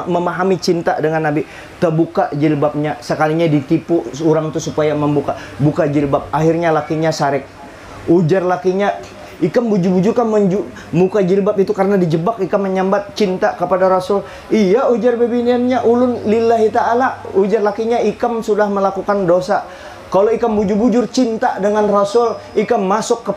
memahami cinta dengan Nabi, terbuka jilbabnya. Sekalinya ditipu orang tuh supaya buka jilbab. Akhirnya lakinya sarik. Ujar lakinya, ikam bujur-bujur kan muka jilbab itu karena dijebak. Ikam menyambat cinta kepada Rasul. Iya, ujar bebiniannya, ulun lillahi ta'ala. Ujar lakinya, ikam sudah melakukan dosa. Kalau ikam bujur-bujur cinta dengan Rasul, ikam masuk ke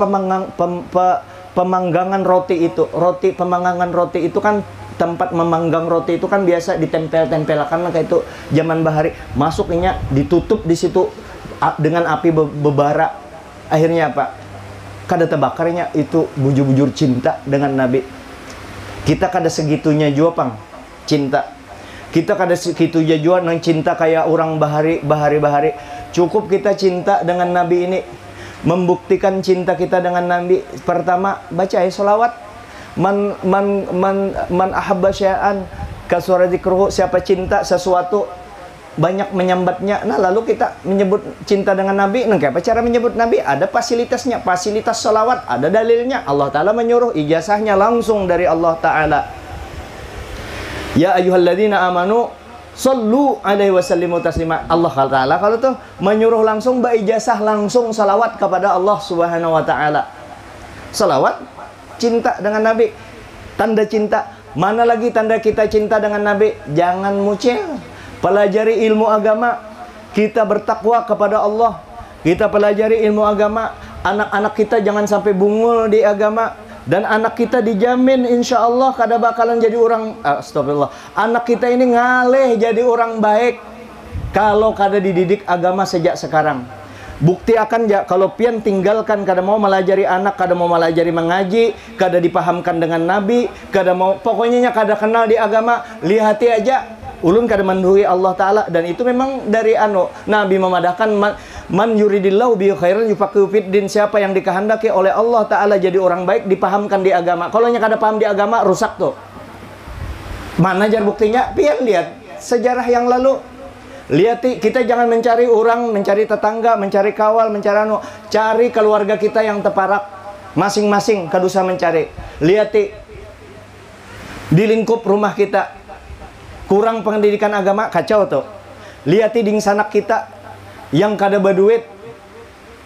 pemanggangan roti itu. Pemanggangan roti itu kan tempat memanggang roti itu kan biasa ditempel-tempelkan kayak itu zaman bahari. Masuknya ditutup di situ dengan api bebara. Akhirnya apa? Kada terbakarnya itu bujur-bujur cinta dengan Nabi. Kita kada segitunya juga pang. cinta. Kita kada segitu jajuan nang cinta kayak orang bahari. Cukup kita cinta dengan Nabi ini. Membuktikan cinta kita dengan Nabi, pertama baca solawat. Man ahabba syai'an kasura dzikruhu, siapa cinta sesuatu banyak menyambatnya. Nah, lalu kita menyebut cinta dengan Nabi. Nah, apa cara menyebut Nabi? Ada fasilitasnya, fasilitas solawat, ada dalilnya. Allah Ta'ala menyuruh, ijazahnya langsung dari Allah Ta'ala. Ya ayyuhalladzina amanu sallu alaihi wasallimu taslima. Allah Ta'ala kalau tuh menyuruh langsung ijazah langsung salawat kepada Allah Subhanahu wa Ta'ala. Salawat, cinta dengan Nabi, tanda cinta. Mana lagi tanda kita cinta dengan Nabi? Jangan mucil. Pelajari ilmu agama. Kita bertakwa kepada Allah. Kita pelajari ilmu agama. Anak-anak kita jangan sampai bungul di agama. Dan anak kita dijamin insya Allah kada bakalan jadi orang astagfirullah. Anak kita ini ngaleh jadi orang baik kalau kada dididik agama sejak sekarang. Bukti akan ya kalau pian tinggalkan kada mau melajari anak, kada mau melajari mengaji, kada dipahamkan dengan Nabi, kada mau pokoknya kada kenal di agama, lihati aja ulun kada menduhi Allah Ta'ala. Dan itu memang dari Nabi memadahkan man yuridillahu bihi khairan yufaqihu fiddin. Siapa yang dikehendaki oleh Allah Ta'ala jadi orang baik, dipahamkan di agama. Kalau nya kada paham di agama, rusak tuh. Mana jar buktinya? Pian lihat sejarah yang lalu. Lihat, kita jangan mencari orang, mencari tetangga, mencari kawal, mencari cari keluarga kita yang teparak. Masing-masing kadusa mencari. Lihat di lingkup rumah kita kurang pendidikan agama, kacau tuh. Lihat di sanak kita yang kada berduit,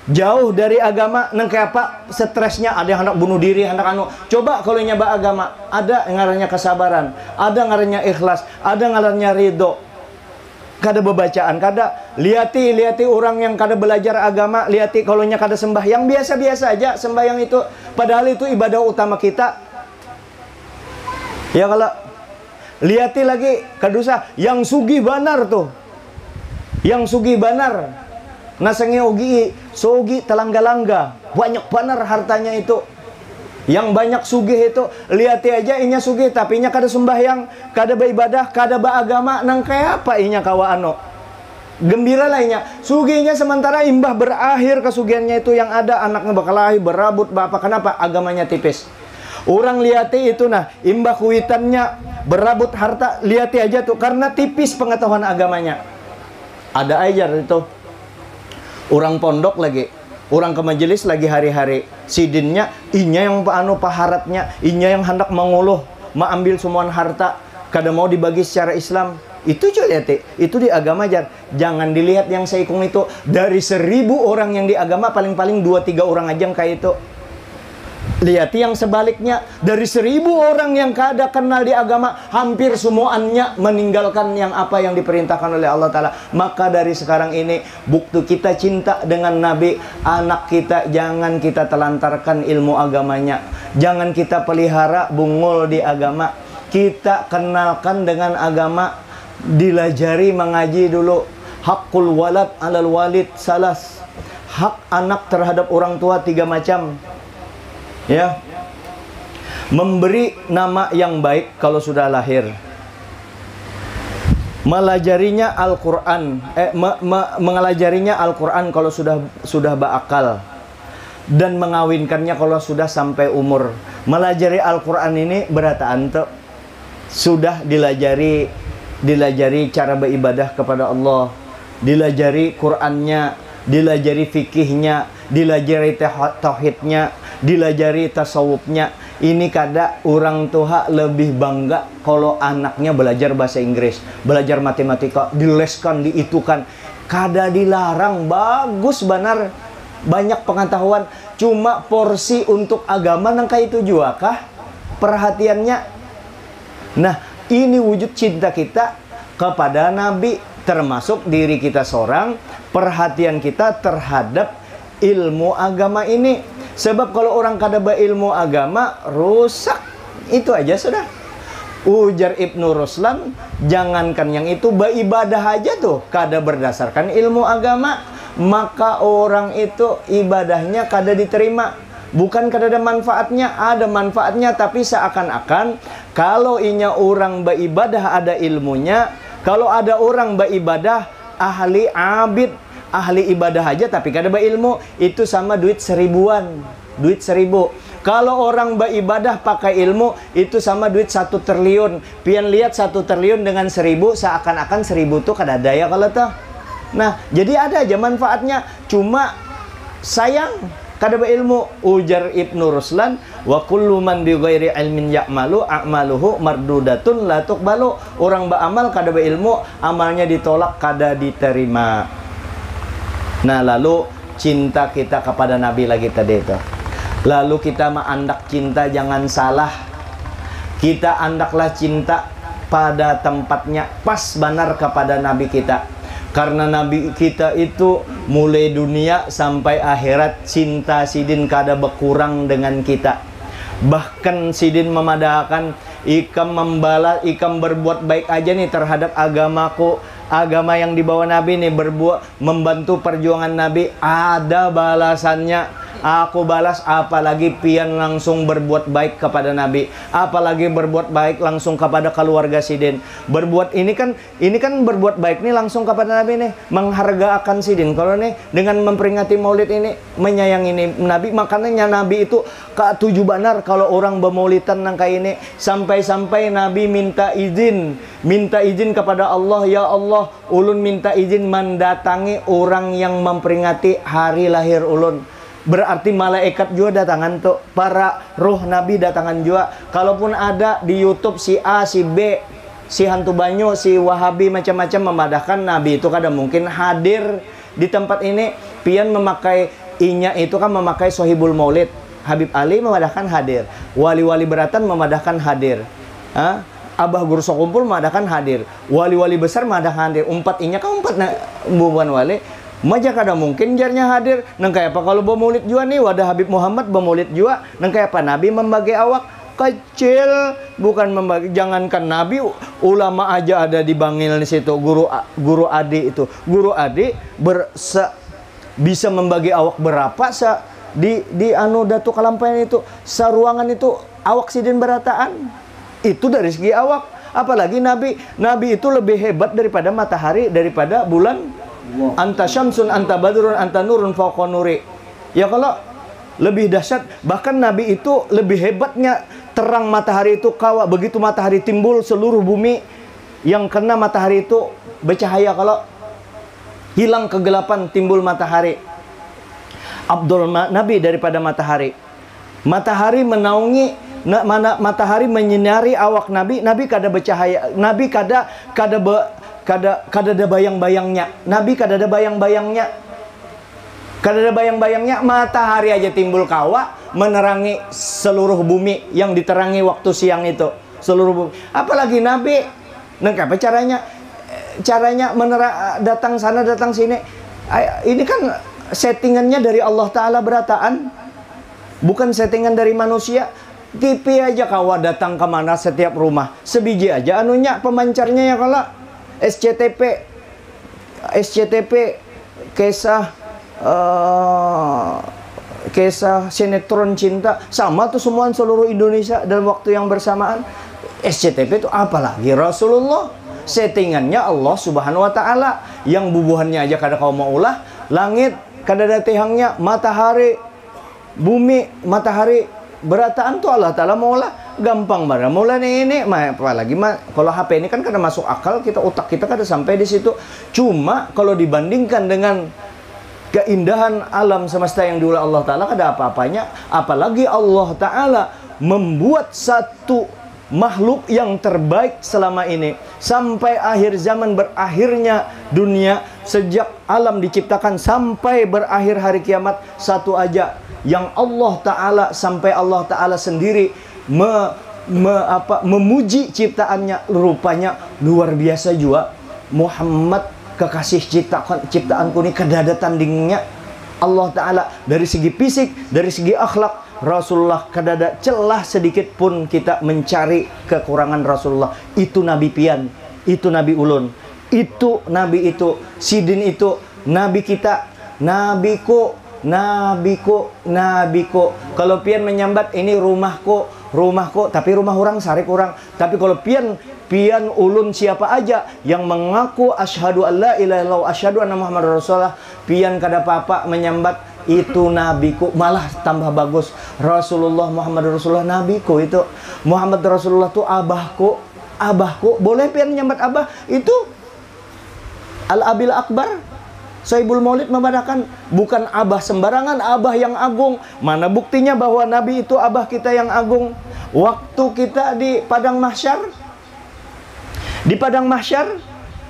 jauh dari agama, nang kayak apa stresnya, ada yang hendak bunuh diri, hendak coba kalau nyoba agama, ada ngarannya kesabaran, ada ngarannya ikhlas, ada ngarannya ridho. Kada bebacaan, kada lihati orang yang kada belajar agama, lihati kalau nya kada sembahyang biasa-biasa aja sembahyang itu, padahal itu ibadah utama kita. Ya kalau lihati lagi kadusa yang sugih banar tuh, yang sugih banar nasange ugi sogi telangga-langga banyak banar hartanya itu. Yang banyak sugih itu lihati aja inya sugih tapi inya kada sembahyang, kada beribadah, kada beragama, nang kayak apa inya kawa gembira lah inya sugihnya, sementara imbah berakhir kesugihannya itu yang ada anaknya bakalahi berabut bapak. Kenapa? Agamanya tipis. Orang lihati itu nah imbah kuitannya berabut harta, lihati aja tuh karena tipis pengetahuan agamanya. Ada ajar itu orang pondok lagi, orang ke majelis lagi hari-hari sidinnya, inya yang paharatnya, inya yang hendak menguluh, ambil semua harta, kada mau dibagi secara Islam. Itu juga lihat, itu di agama ajar. Jangan dilihat yang seikung itu. Dari 1000 orang yang di agama paling-paling 2-3 orang aja yang kayak itu. Lihat yang sebaliknya, dari 1000 orang yang kada kenal di agama, hampir semuanya meninggalkan yang apa yang diperintahkan oleh Allah Ta'ala. Maka dari sekarang ini, bukti kita cinta dengan Nabi. Anak kita jangan kita telantarkan ilmu agamanya, jangan kita pelihara bungul di agama. Kita kenalkan dengan agama, dilajari mengaji dulu. Hakul walad alal walid salas. Hak anak terhadap orang tua 3 macam. Ya, memberi nama yang baik kalau sudah lahir, melajarinya Al-Quran, mengelajarinya Al-Quran kalau sudah berakal, dan mengawinkannya kalau sudah sampai umur. Melajari Al-Quran ini berataan tuh sudah dilajari cara beribadah kepada Allah, dilajari Qurannya, dilajari fikihnya, dilajari tauhidnya, dilajari tasawufnya. Ini kada orang tua lebih bangga kalau anaknya belajar bahasa Inggris, belajar matematika, dileskan, diitukan. Kada dilarang, bagus benar, banyak pengetahuan. Cuma porsi untuk agama nangka itu juga kah perhatiannya. Nah, ini wujud cinta kita kepada Nabi, termasuk diri kita seorang, perhatian kita terhadap ilmu agama ini. Sebab kalau orang kada berilmu agama, rusak. Itu aja sudah. Ujar Ibnu Ruslan, jangankan yang itu, beribadah aja tuh kada berdasarkan ilmu agama, maka orang itu ibadahnya kada diterima. Bukan kada ada manfaatnya, ada manfaatnya, tapi seakan-akan Kalau inya orang beribadah ada ilmunya, kalau ada orang beribadah ahli abid, ahli ibadah aja tapi kada berilmu, itu sama duit 1000-an, duit 1000. Kalau orang beribadah pakai ilmu, itu sama duit 1 triliun. Pian lihat 1 triliun dengan 1000, seakan-akan 1000 tuh kada daya kalau tuh. Nah, jadi ada aja manfaatnya. Cuma sayang kada berilmu. Ujar Ibnu Ruslan, wa kullu man bi ghairi ilmin ya'malu a'maluhu mardudatun la tuqbalu. Orang beramal kada berilmu, amalnya ditolak, kada diterima. Nah, lalu cinta kita kepada Nabi lagi tadi itu. Lalu kita andak cinta jangan salah. Kita andaklah cinta pada tempatnya, pas benar kepada Nabi kita. Karena Nabi kita itu mulai dunia sampai akhirat, cinta sidin kada berkurang dengan kita. Bahkan sidin memadahkan, ikam membalas, ikam berbuat baik aja nih terhadap agamaku, agama yang dibawa Nabi nih, berbuat membantu perjuangan Nabi, ada balasannya. Aku balas, apalagi pian langsung berbuat baik kepada Nabi, apalagi berbuat baik langsung kepada keluarga sidin. Berbuat ini kan berbuat baik nih langsung kepada Nabi nih, menghargakan sidin. Kalau nih dengan memperingati Maulid ini, menyayangi ini Nabi, makanya Nabi itu ketujuh banar kalau orang bermaulidan nang kayak ini, sampai-sampai Nabi minta izin kepada Allah, ya Allah, ulun minta izin mendatangi orang yang memperingati hari lahir ulun. Berarti malaikat juga datangan tuh, para roh Nabi datangan juga. Kalaupun ada di YouTube si A, si B, si hantu banyu, si Wahabi macam-macam memadahkan, Nabi itu kadang mungkin hadir di tempat ini. Pian memakai inya itu kan memakai Sohibul Maulid. Habib Ali memadahkan hadir, wali-wali beratan memadahkan hadir, Abah Guru Sokumpul memadahkan hadir, wali-wali besar memadahkan hadir. Umpat inya kan umpat bukan wali. Maja kada mungkin jarnya hadir. Nang kayak apa kalau bermaulid juga nih, wadah Habib Muhammad bermaulid juga. Nang kayak apa Nabi membagi awak kecil, bukan membagi. Jangankan Nabi, ulama aja ada di bangil di situ. Guru Adi itu, Guru Adi bisa membagi awak berapa di anu Datu Kalampayan itu, seruangan itu awak sidin berataan. Itu dari segi awak. Apalagi Nabi itu lebih hebat daripada matahari, daripada bulan. Anta syamsun, anta badrun, anta nurun fauqa nuri. Ya kalau lebih dahsyat, bahkan Nabi itu lebih hebatnya terang matahari itu kawa. Begitu matahari timbul, seluruh bumi yang kena matahari itu bercahaya. Kalau hilang kegelapan, timbul matahari. Abdul Nabi daripada matahari. Matahari menaungi, matahari menyinari awak Nabi. Nabi kada bercahaya, Nabi kada ada bayang-bayangnya. Nabi kada ada bayang-bayangnya. Kada ada bayang-bayangnya. Matahari aja timbul kawa menerangi seluruh bumi yang diterangi waktu siang itu. Seluruh bumi. Apalagi Nabi. Nah, apa caranya? Caranya datang sana, datang sini. Ini kan settingannya dari Allah Ta'ala berataan. Bukan settingan dari manusia. TV aja kawa datang kemana setiap rumah. Sebiji aja anunya, pemancarnya ya kalau. SCTP kisah sinetron cinta sama tuh semua seluruh Indonesia dalam waktu yang bersamaan. SCTP itu apalagi Rasulullah, settingannya Allah Subhanahu wa Ta'ala, yang bubuhannya aja kada kau mau ulah. Langit kada ada tihangnya, matahari, bumi, matahari berataan tuh Allah Ta'ala mau ulah. Gampang banget mulai ini apalagi kalau HP ini kan kada masuk akal, kita otak kita kada sampai di situ. Cuma kalau dibandingkan dengan keindahan alam semesta yang diulah Allah Ta'ala, kada apa-apanya. Apalagi Allah Ta'ala membuat satu makhluk yang terbaik selama ini sampai akhir zaman, berakhirnya dunia, sejak alam diciptakan sampai berakhir hari kiamat, satu aja yang Allah Ta'ala sampai Allah Ta'ala sendiri memuji ciptaannya, rupanya luar biasa juga. Muhammad kekasih ciptaanku ini kada ada tandingnya. Allah Ta'ala dari segi fisik, dari segi akhlak, Rasulullah kada ada celah sedikit pun kita mencari kekurangan Rasulullah. Itu Nabi pian, itu Nabi ulun, itu Nabi itu sidin, itu Nabi kita, nabiku. Kalau pian menyambat ini rumahku, rumahku, tapi rumah orang sarik orang. Tapi kalau pian ulun siapa aja yang mengaku asyhadu alla ilaha illallah asyhadu anna muhammadar rasulullah, pian kada papa menyambat itu nabiku, malah tambah bagus. Rasulullah Muhammad Rasulullah nabiku, itu Muhammad Rasulullah tuh abahku. Boleh pian nyambat abah, itu Al-Abil Akbar Sohibul Maulid membadakan, bukan abah sembarangan, abah yang agung. Mana buktinya bahwa Nabi itu abah kita yang agung? Waktu kita di padang mahsyar,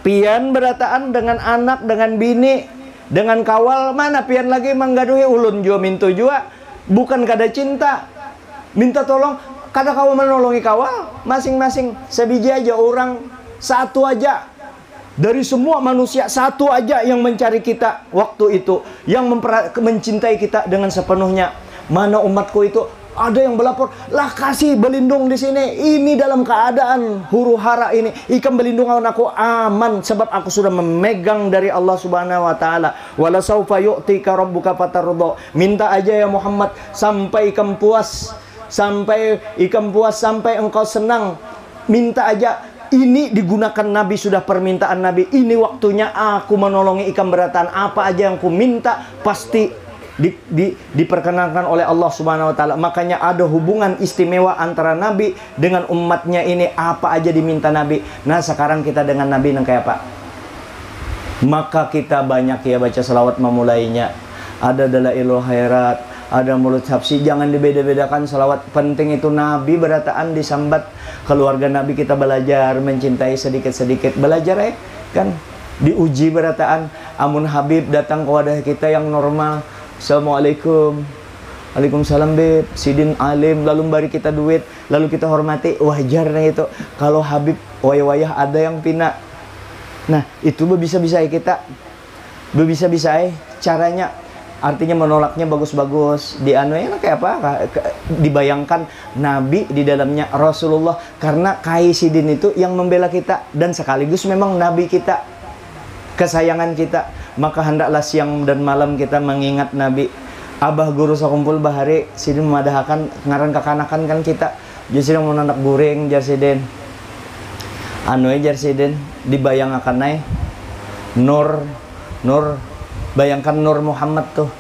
pian berataan dengan anak, dengan bini, dengan kawal, mana pian lagi menggaduhi ulun jua mintu jua, bukan kada cinta, minta tolong, kada kawal menolongi kawal, masing-masing sebiji aja orang, satu aja. Dari semua manusia, satu aja yang mencari kita waktu itu, yang mencintai kita dengan sepenuhnya. Mana umatku itu? Ada yang berlapor, lah kasih berlindung di sini. Ini dalam keadaan huru hara ini. Ikam berlindung aku aman, sebab aku sudah memegang dari Allah Subhanahu wa taala. Wala saufa yu'tika rabbuka fatarda. Minta aja ya Muhammad sampai ikam puas, sampai engkau senang. Minta aja. Ini digunakan Nabi, sudah permintaan Nabi. Ini waktunya aku menolongi ikam beratan. Apa aja yang ku minta pasti diperkenankan oleh Allah Subhanahu wa taala. Makanya ada hubungan istimewa antara Nabi dengan umatnya ini. Apa aja diminta Nabi. Nah, sekarang kita dengan Nabi nang kayak apa? Maka kita banyak ya baca selawat memulainya. Ada dalailul khairat, ada mulut habsi. Jangan dibeda-bedakan selawat. Penting itu Nabi berataan disambat. Keluarga Nabi kita belajar mencintai sedikit-sedikit. Belajar kan diuji berataan. Amun Habib datang ke wadah kita yang normal, Assalamualaikum, Waalaikumsalam beb, sidin alim, lalu bari kita duit, lalu kita hormati, wajarnya itu. Kalau Habib wayah-wayah ada yang pina. Nah itu bisa-bisa kita, bisa-bisa caranya. Artinya menolaknya bagus-bagus. Di anunya kayak apa? Dibayangkan Nabi di dalamnya Rasulullah. Karena Sidin itu yang membela kita. Dan sekaligus memang Nabi kita, kesayangan kita. Maka hendaklah siang dan malam kita mengingat Nabi. Abah guru sakumpul bahari Sidin memadahkan ngaran kekanakan kan kita. Jadi mau nanak goreng jar Sidin. Jar Sidin dibayangkan naik Nur bayangkan Nur Muhammad tuh,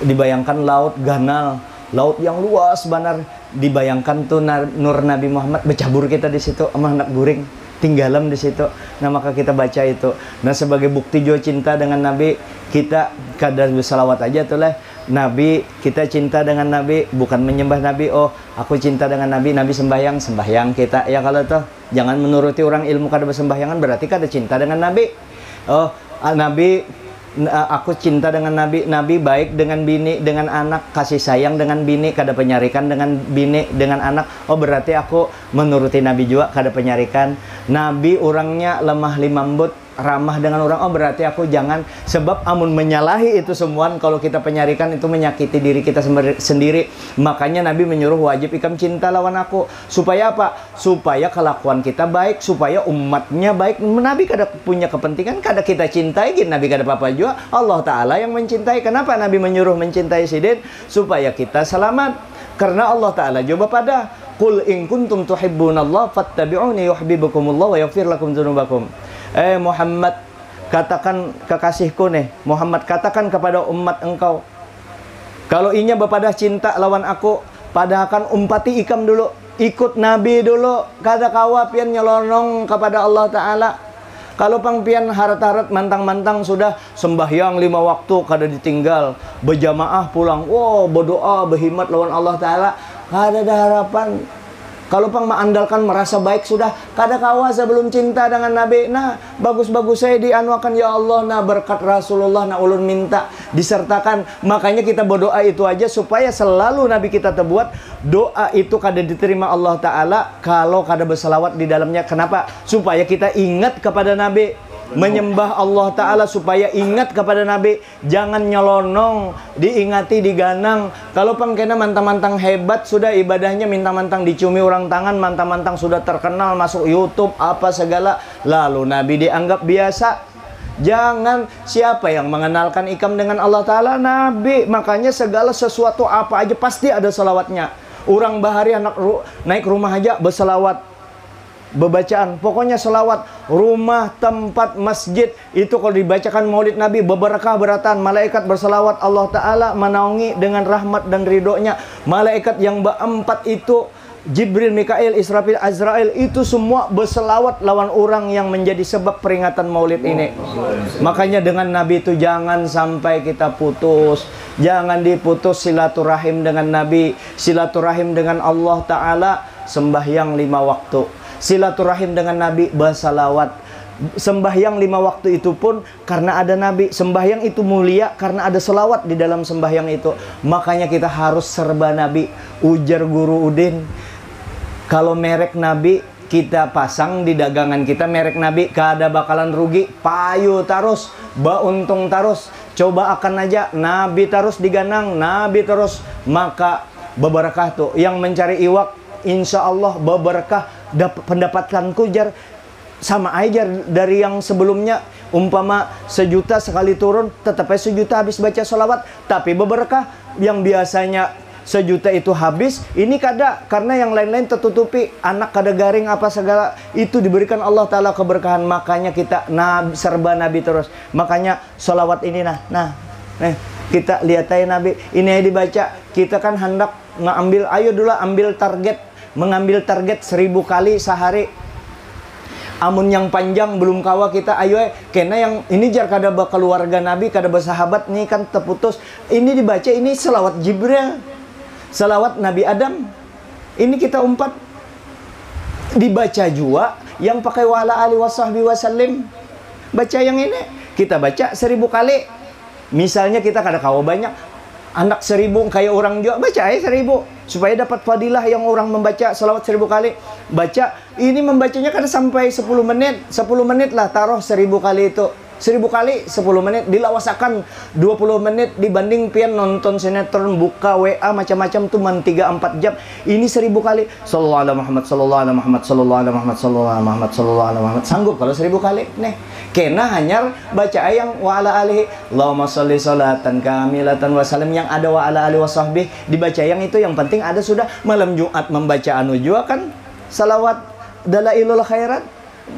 dibayangkan laut ganal, laut yang luas benar, dibayangkan tuh Nur Nabi Muhammad, bercabur kita di situ sama anak guring, tinggalam di situ. Nah maka kita baca itu. Nah sebagai bukti jua cinta dengan Nabi, kita kadar bersalawat aja tuh lah. Nabi, kita cinta dengan Nabi, bukan menyembah Nabi. Oh aku cinta dengan Nabi, Nabi sembahyang kita ya. Kalau tuh jangan menuruti orang ilmu kada bersembahyangan, berarti kada cinta dengan Nabi. Oh Nabi, aku cinta dengan Nabi. Nabi baik dengan bini, dengan anak, kasih sayang dengan bini, kada penyarikan dengan bini, dengan anak. Oh berarti aku menuruti Nabi juga, kada penyarikan. Nabi orangnya lemah limambut, ramah dengan orang. Oh berarti aku jangan, sebab amun menyalahi itu semua, kalau kita penyarikan itu menyakiti diri kita sendiri. Makanya Nabi menyuruh wajib ikam cinta lawan aku. Supaya apa? Supaya kelakuan kita baik, supaya umatnya baik. Nabi kada punya kepentingan, kada kita cintai, Nabi kada apa-apa juga. Allah Ta'ala yang mencintai. Kenapa Nabi menyuruh mencintai Sidin? Supaya kita selamat. Karena Allah Ta'ala jawab pada Qul in kuntum tuhibbunallah fattabi'uni yuhibbukumullah wa yaghfir lakum dzunubakum. Muhammad, katakan kekasihku nih Muhammad, katakan kepada umat engkau, kalau inya bepadah cinta lawan aku, padahkan umpati ikam dulu, ikut Nabi dulu, kada kawa pian nyelonong kepada Allah Ta'ala. Kalau pang pian harat-harat mantang-mantang sudah sembahyang 5 waktu kada ditinggal, berjamaah pulang, wow berdoa berhimat lawan Allah Ta'ala, kada ada harapan. Kalau pang mengandalkan merasa baik sudah, kada kawa sebelum cinta dengan Nabi. Nah bagus-bagus saya dianuakan ya Allah, nah berkat Rasulullah, nah ulun minta disertakan. Makanya kita berdoa itu aja supaya selalu Nabi kita terbuat doa itu kada diterima Allah Ta'ala kalau kada berselawat di dalamnya. Kenapa? Supaya kita ingat kepada Nabi, menyembah Allah Ta'ala, supaya ingat kepada Nabi. Jangan nyelonong, diingati, diganang. Kalau pangkena mantang-mantang hebat sudah ibadahnya, mintang-mantang dicumi orang tangan, mantang-mantang sudah terkenal, masuk YouTube apa segala, lalu Nabi dianggap biasa. Jangan. Siapa yang mengenalkan ikam dengan Allah Ta'ala? Nabi. Makanya segala sesuatu apa aja pasti ada salawatnya. Orang bahari naik rumah aja berselawat, bebacaan. Pokoknya selawat. Rumah, tempat, masjid itu kalau dibacakan maulid Nabi berberkah beratan. Malaikat berselawat, Allah Ta'ala menaungi dengan rahmat dan ridhonya. Malaikat yang berempat itu Jibril, Mikail, Israfil, Azrail itu semua berselawat lawan orang yang menjadi sebab peringatan maulid ini. Makanya dengan Nabi itu jangan sampai kita putus. Jangan diputus silaturahim dengan Nabi, silaturahim dengan Allah Ta'ala, sembahyang 5 waktu. Silaturahim dengan Nabi, bersalawat. Sembahyang 5 waktu itu pun karena ada Nabi. Sembahyang itu mulia karena ada selawat di dalam sembahyang itu. Makanya kita harus serba Nabi. Ujar Guru Udin, kalau merek Nabi kita pasang di dagangan kita, merek Nabi, kada bakalan rugi. Payu terus, untung terus. Coba akan aja Nabi terus diganang, Nabi terus, maka berberkah tuh. Yang mencari iwak, insya Allah berberkah. Pendapatkan kujar sama aja dari yang sebelumnya. Umpama 1 juta sekali turun, tetap 1 juta habis baca sholawat. Tapi berberkah. Yang biasanya 1 juta itu habis, ini kada, karena yang lain-lain tertutupi. Anak kada garing apa segala, itu diberikan Allah Ta'ala keberkahan. Makanya kita serba Nabi terus. Makanya sholawat ini kita lihat aja Nabi ini aja dibaca. Kita kan hendak ngambil, ayo dulu ambil target, mengambil target 1000 kali sehari. Amun yang panjang belum kawa kita, ayo kena yang ini jar kada keluarga Nabi, kada bersahabat nih kan terputus. Ini dibaca, ini selawat Jibril, selawat Nabi Adam. Ini kita umpat. Dibaca juga yang pakai wala ali wasahbi wasallim. Baca yang ini, kita baca 1000 kali. Misalnya kita kada kawa banyak, anak 1000 kayak orang juga, baca aja 1000 supaya dapat fadilah yang orang membaca selawat 1000 kali. Baca ini, membacanya kan sampai 10 menit. 10 menit lah, taruh 1000 kali itu. 1000 kali 10 menit, dilawasakan 20 menit dibanding pian nonton sinetron, buka WA macam-macam tuh 3-4 jam. Ini 1000 kali. Sallallahu alaihi Muhammad, sallallahu alaihi Muhammad, sallallahu alaihi Muhammad, sallallahu alaihi Muhammad, sallallahu alaihi Muhammad. Sanggup kalau 1000 kali nih. Kena hanya baca yang wa ala alihi Allahumma sholli sholatan kamilatan wa salam, yang ada wa ala alihi wasahbih dibaca. Yang itu yang penting ada sudah. Malam Jumat membaca anu jua kan salawat dalailul khairat.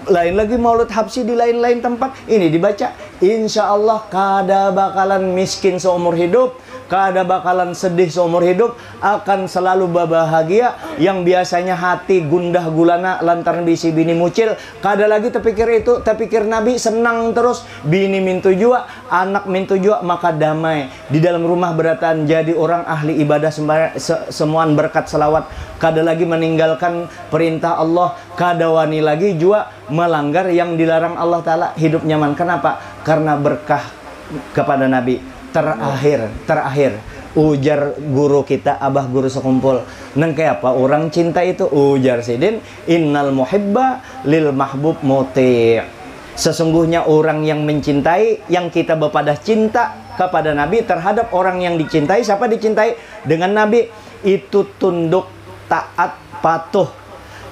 Lain lagi maulud habsi di lain-lain tempat. Ini dibaca, insya Allah kada bakalan miskin seumur hidup, kada bakalan sedih seumur hidup, akan selalu berbahagia. Yang biasanya hati gundah gulana lantaran bisi bini mucil, kada lagi terpikir itu, terpikir Nabi, senang terus. Bini mintu jua, anak mintu jua, maka damai di dalam rumah beratan. Jadi orang ahli ibadah semuaan berkat selawat. Kada lagi meninggalkan perintah Allah, kada wani lagi jua melanggar yang dilarang Allah Ta'ala. Hidup nyaman. Kenapa? Karena berkah kepada Nabi. Terakhir ujar guru kita, abah guru sekumpul, neng kayak apa orang cinta itu? Ujar sidin, innal muhibba lil mahbub muti'. Sesungguhnya orang yang mencintai, yang kita berpadah cinta kepada Nabi terhadap orang yang dicintai. Siapa dicintai? Dengan Nabi. Itu tunduk, taat, patuh.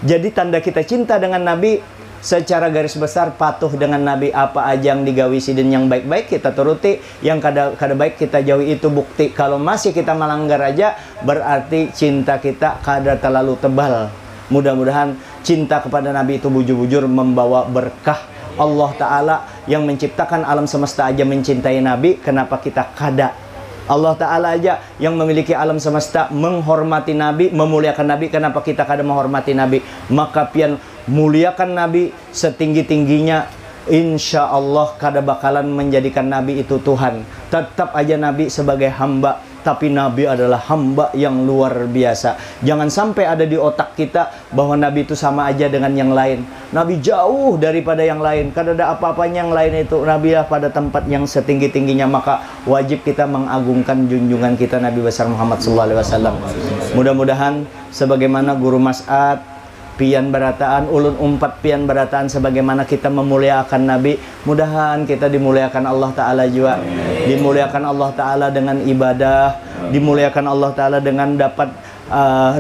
Jadi tanda kita cinta dengan Nabi, secara garis besar patuh dengan Nabi. Apa aja yang digawi sidin yang baik-baik kita turuti, yang kada baik kita jauhi. Itu bukti kalau masih kita melanggar aja, berarti cinta kita kada terlalu tebal. Mudah-mudahan cinta kepada Nabi itu bujur-bujur membawa berkah. Allah Ta'ala yang menciptakan alam semesta aja mencintai Nabi, kenapa kita kada? Allah Ta'ala aja yang memiliki alam semesta menghormati Nabi, memuliakan Nabi, kenapa kita kada menghormati Nabi? Maka pian muliakan Nabi setinggi-tingginya, insya Allah kada bakalan menjadikan Nabi itu Tuhan. Tetap aja Nabi sebagai hamba, tapi Nabi adalah hamba yang luar biasa. Jangan sampai ada di otak kita bahwa Nabi itu sama aja dengan yang lain. Nabi jauh daripada yang lain, kada ada apa-apanya yang lain itu. Nabi lah pada tempat yang setinggi-tingginya. Maka wajib kita mengagungkan junjungan kita Nabi besar Muhammad SAW. Mudah-mudahan sebagaimana guru Mas'ad pian berataan, ulun umpat pian berataan sebagaimana kita memuliakan Nabi, mudahan kita dimuliakan Allah Ta'ala juga. Dimuliakan Allah Ta'ala dengan ibadah, dimuliakan Allah Ta'ala dengan dapat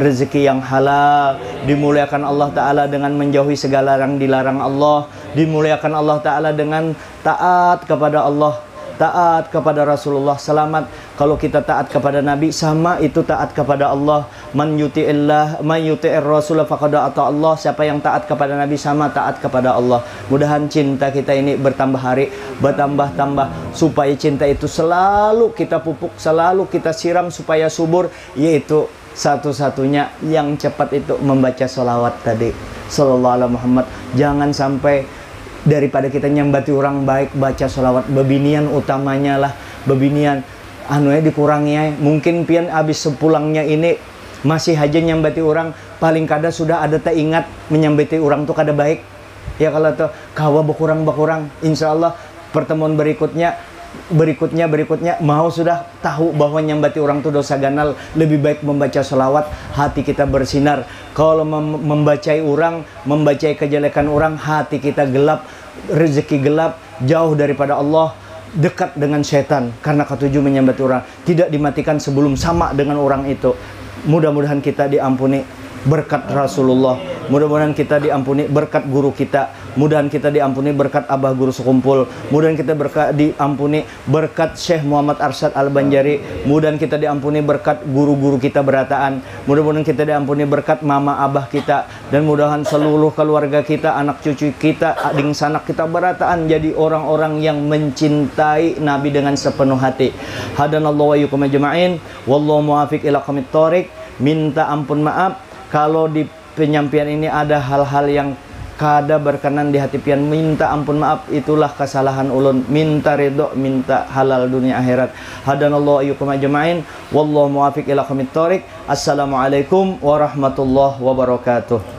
rezeki yang halal, dimuliakan Allah Ta'ala dengan menjauhi segala yang dilarang Allah, dimuliakan Allah Ta'ala dengan taat kepada Allah, taat kepada Rasulullah, selamat Kalau kita taat kepada Nabi, sama itu taat kepada Allah. Man yuti'ir rasul faqad ata Allah. Siapa yang taat kepada Nabi sama taat kepada Allah. Mudahan cinta kita ini bertambah hari, bertambah-tambah, supaya cinta itu selalu kita pupuk, selalu kita siram supaya subur, yaitu satu-satunya yang cepat itu membaca sholawat tadi, sallallahu alaihi Muhammad. Jangan sampai daripada kita nyambati orang baik baca sholawat, bebinian utamanya lah, bebinian anunya dikurangi ya. Mungkin pian abis sepulangnya ini masih aja nyambati orang, paling kada sudah ada tak ingat menyambati orang tuh kada baik ya. Kalau tuh kawa berkurang insya Allah pertemuan berikutnya mau sudah tahu bahwa nyambati orang itu dosa ganal. Lebih baik membaca sholawat, hati kita bersinar. Kalau membacai orang, membacai kejelekan orang, hati kita gelap, rezeki gelap, jauh daripada Allah, dekat dengan setan. Karena ketujuh menyambati orang tidak dimatikan sebelum sama dengan orang itu. Mudah-mudahan kita diampuni berkat Rasulullah, mudah-mudahan kita diampuni berkat guru kita, mudahan kita diampuni berkat abah guru sekumpul, mudahan kita diampuni berkat Syekh Muhammad Arsyad Al-Banjari, mudahan kita diampuni berkat guru-guru kita berataan, mudah-mudahan kita diampuni berkat mama abah kita, dan mudahan seluruh keluarga kita, anak cucu kita, adik sanak kita berataan jadi orang-orang yang mencintai Nabi dengan sepenuh hati. Hadanallahu wa iyyakum ajma'in, wallahu muwaffiq ila aqwamit thoriq. Minta ampun maaf kalau di penyampaian ini ada hal-hal yang kada berkenan di hati pian, minta ampun maaf, itulah kesalahan ulun. Minta ridho, minta halal dunia akhirat. Hadanallahu ayyukum ajma'in, wallahu muwaffiq ila aqwamit thoriq. Assalamualaikum warahmatullahi wabarakatuh.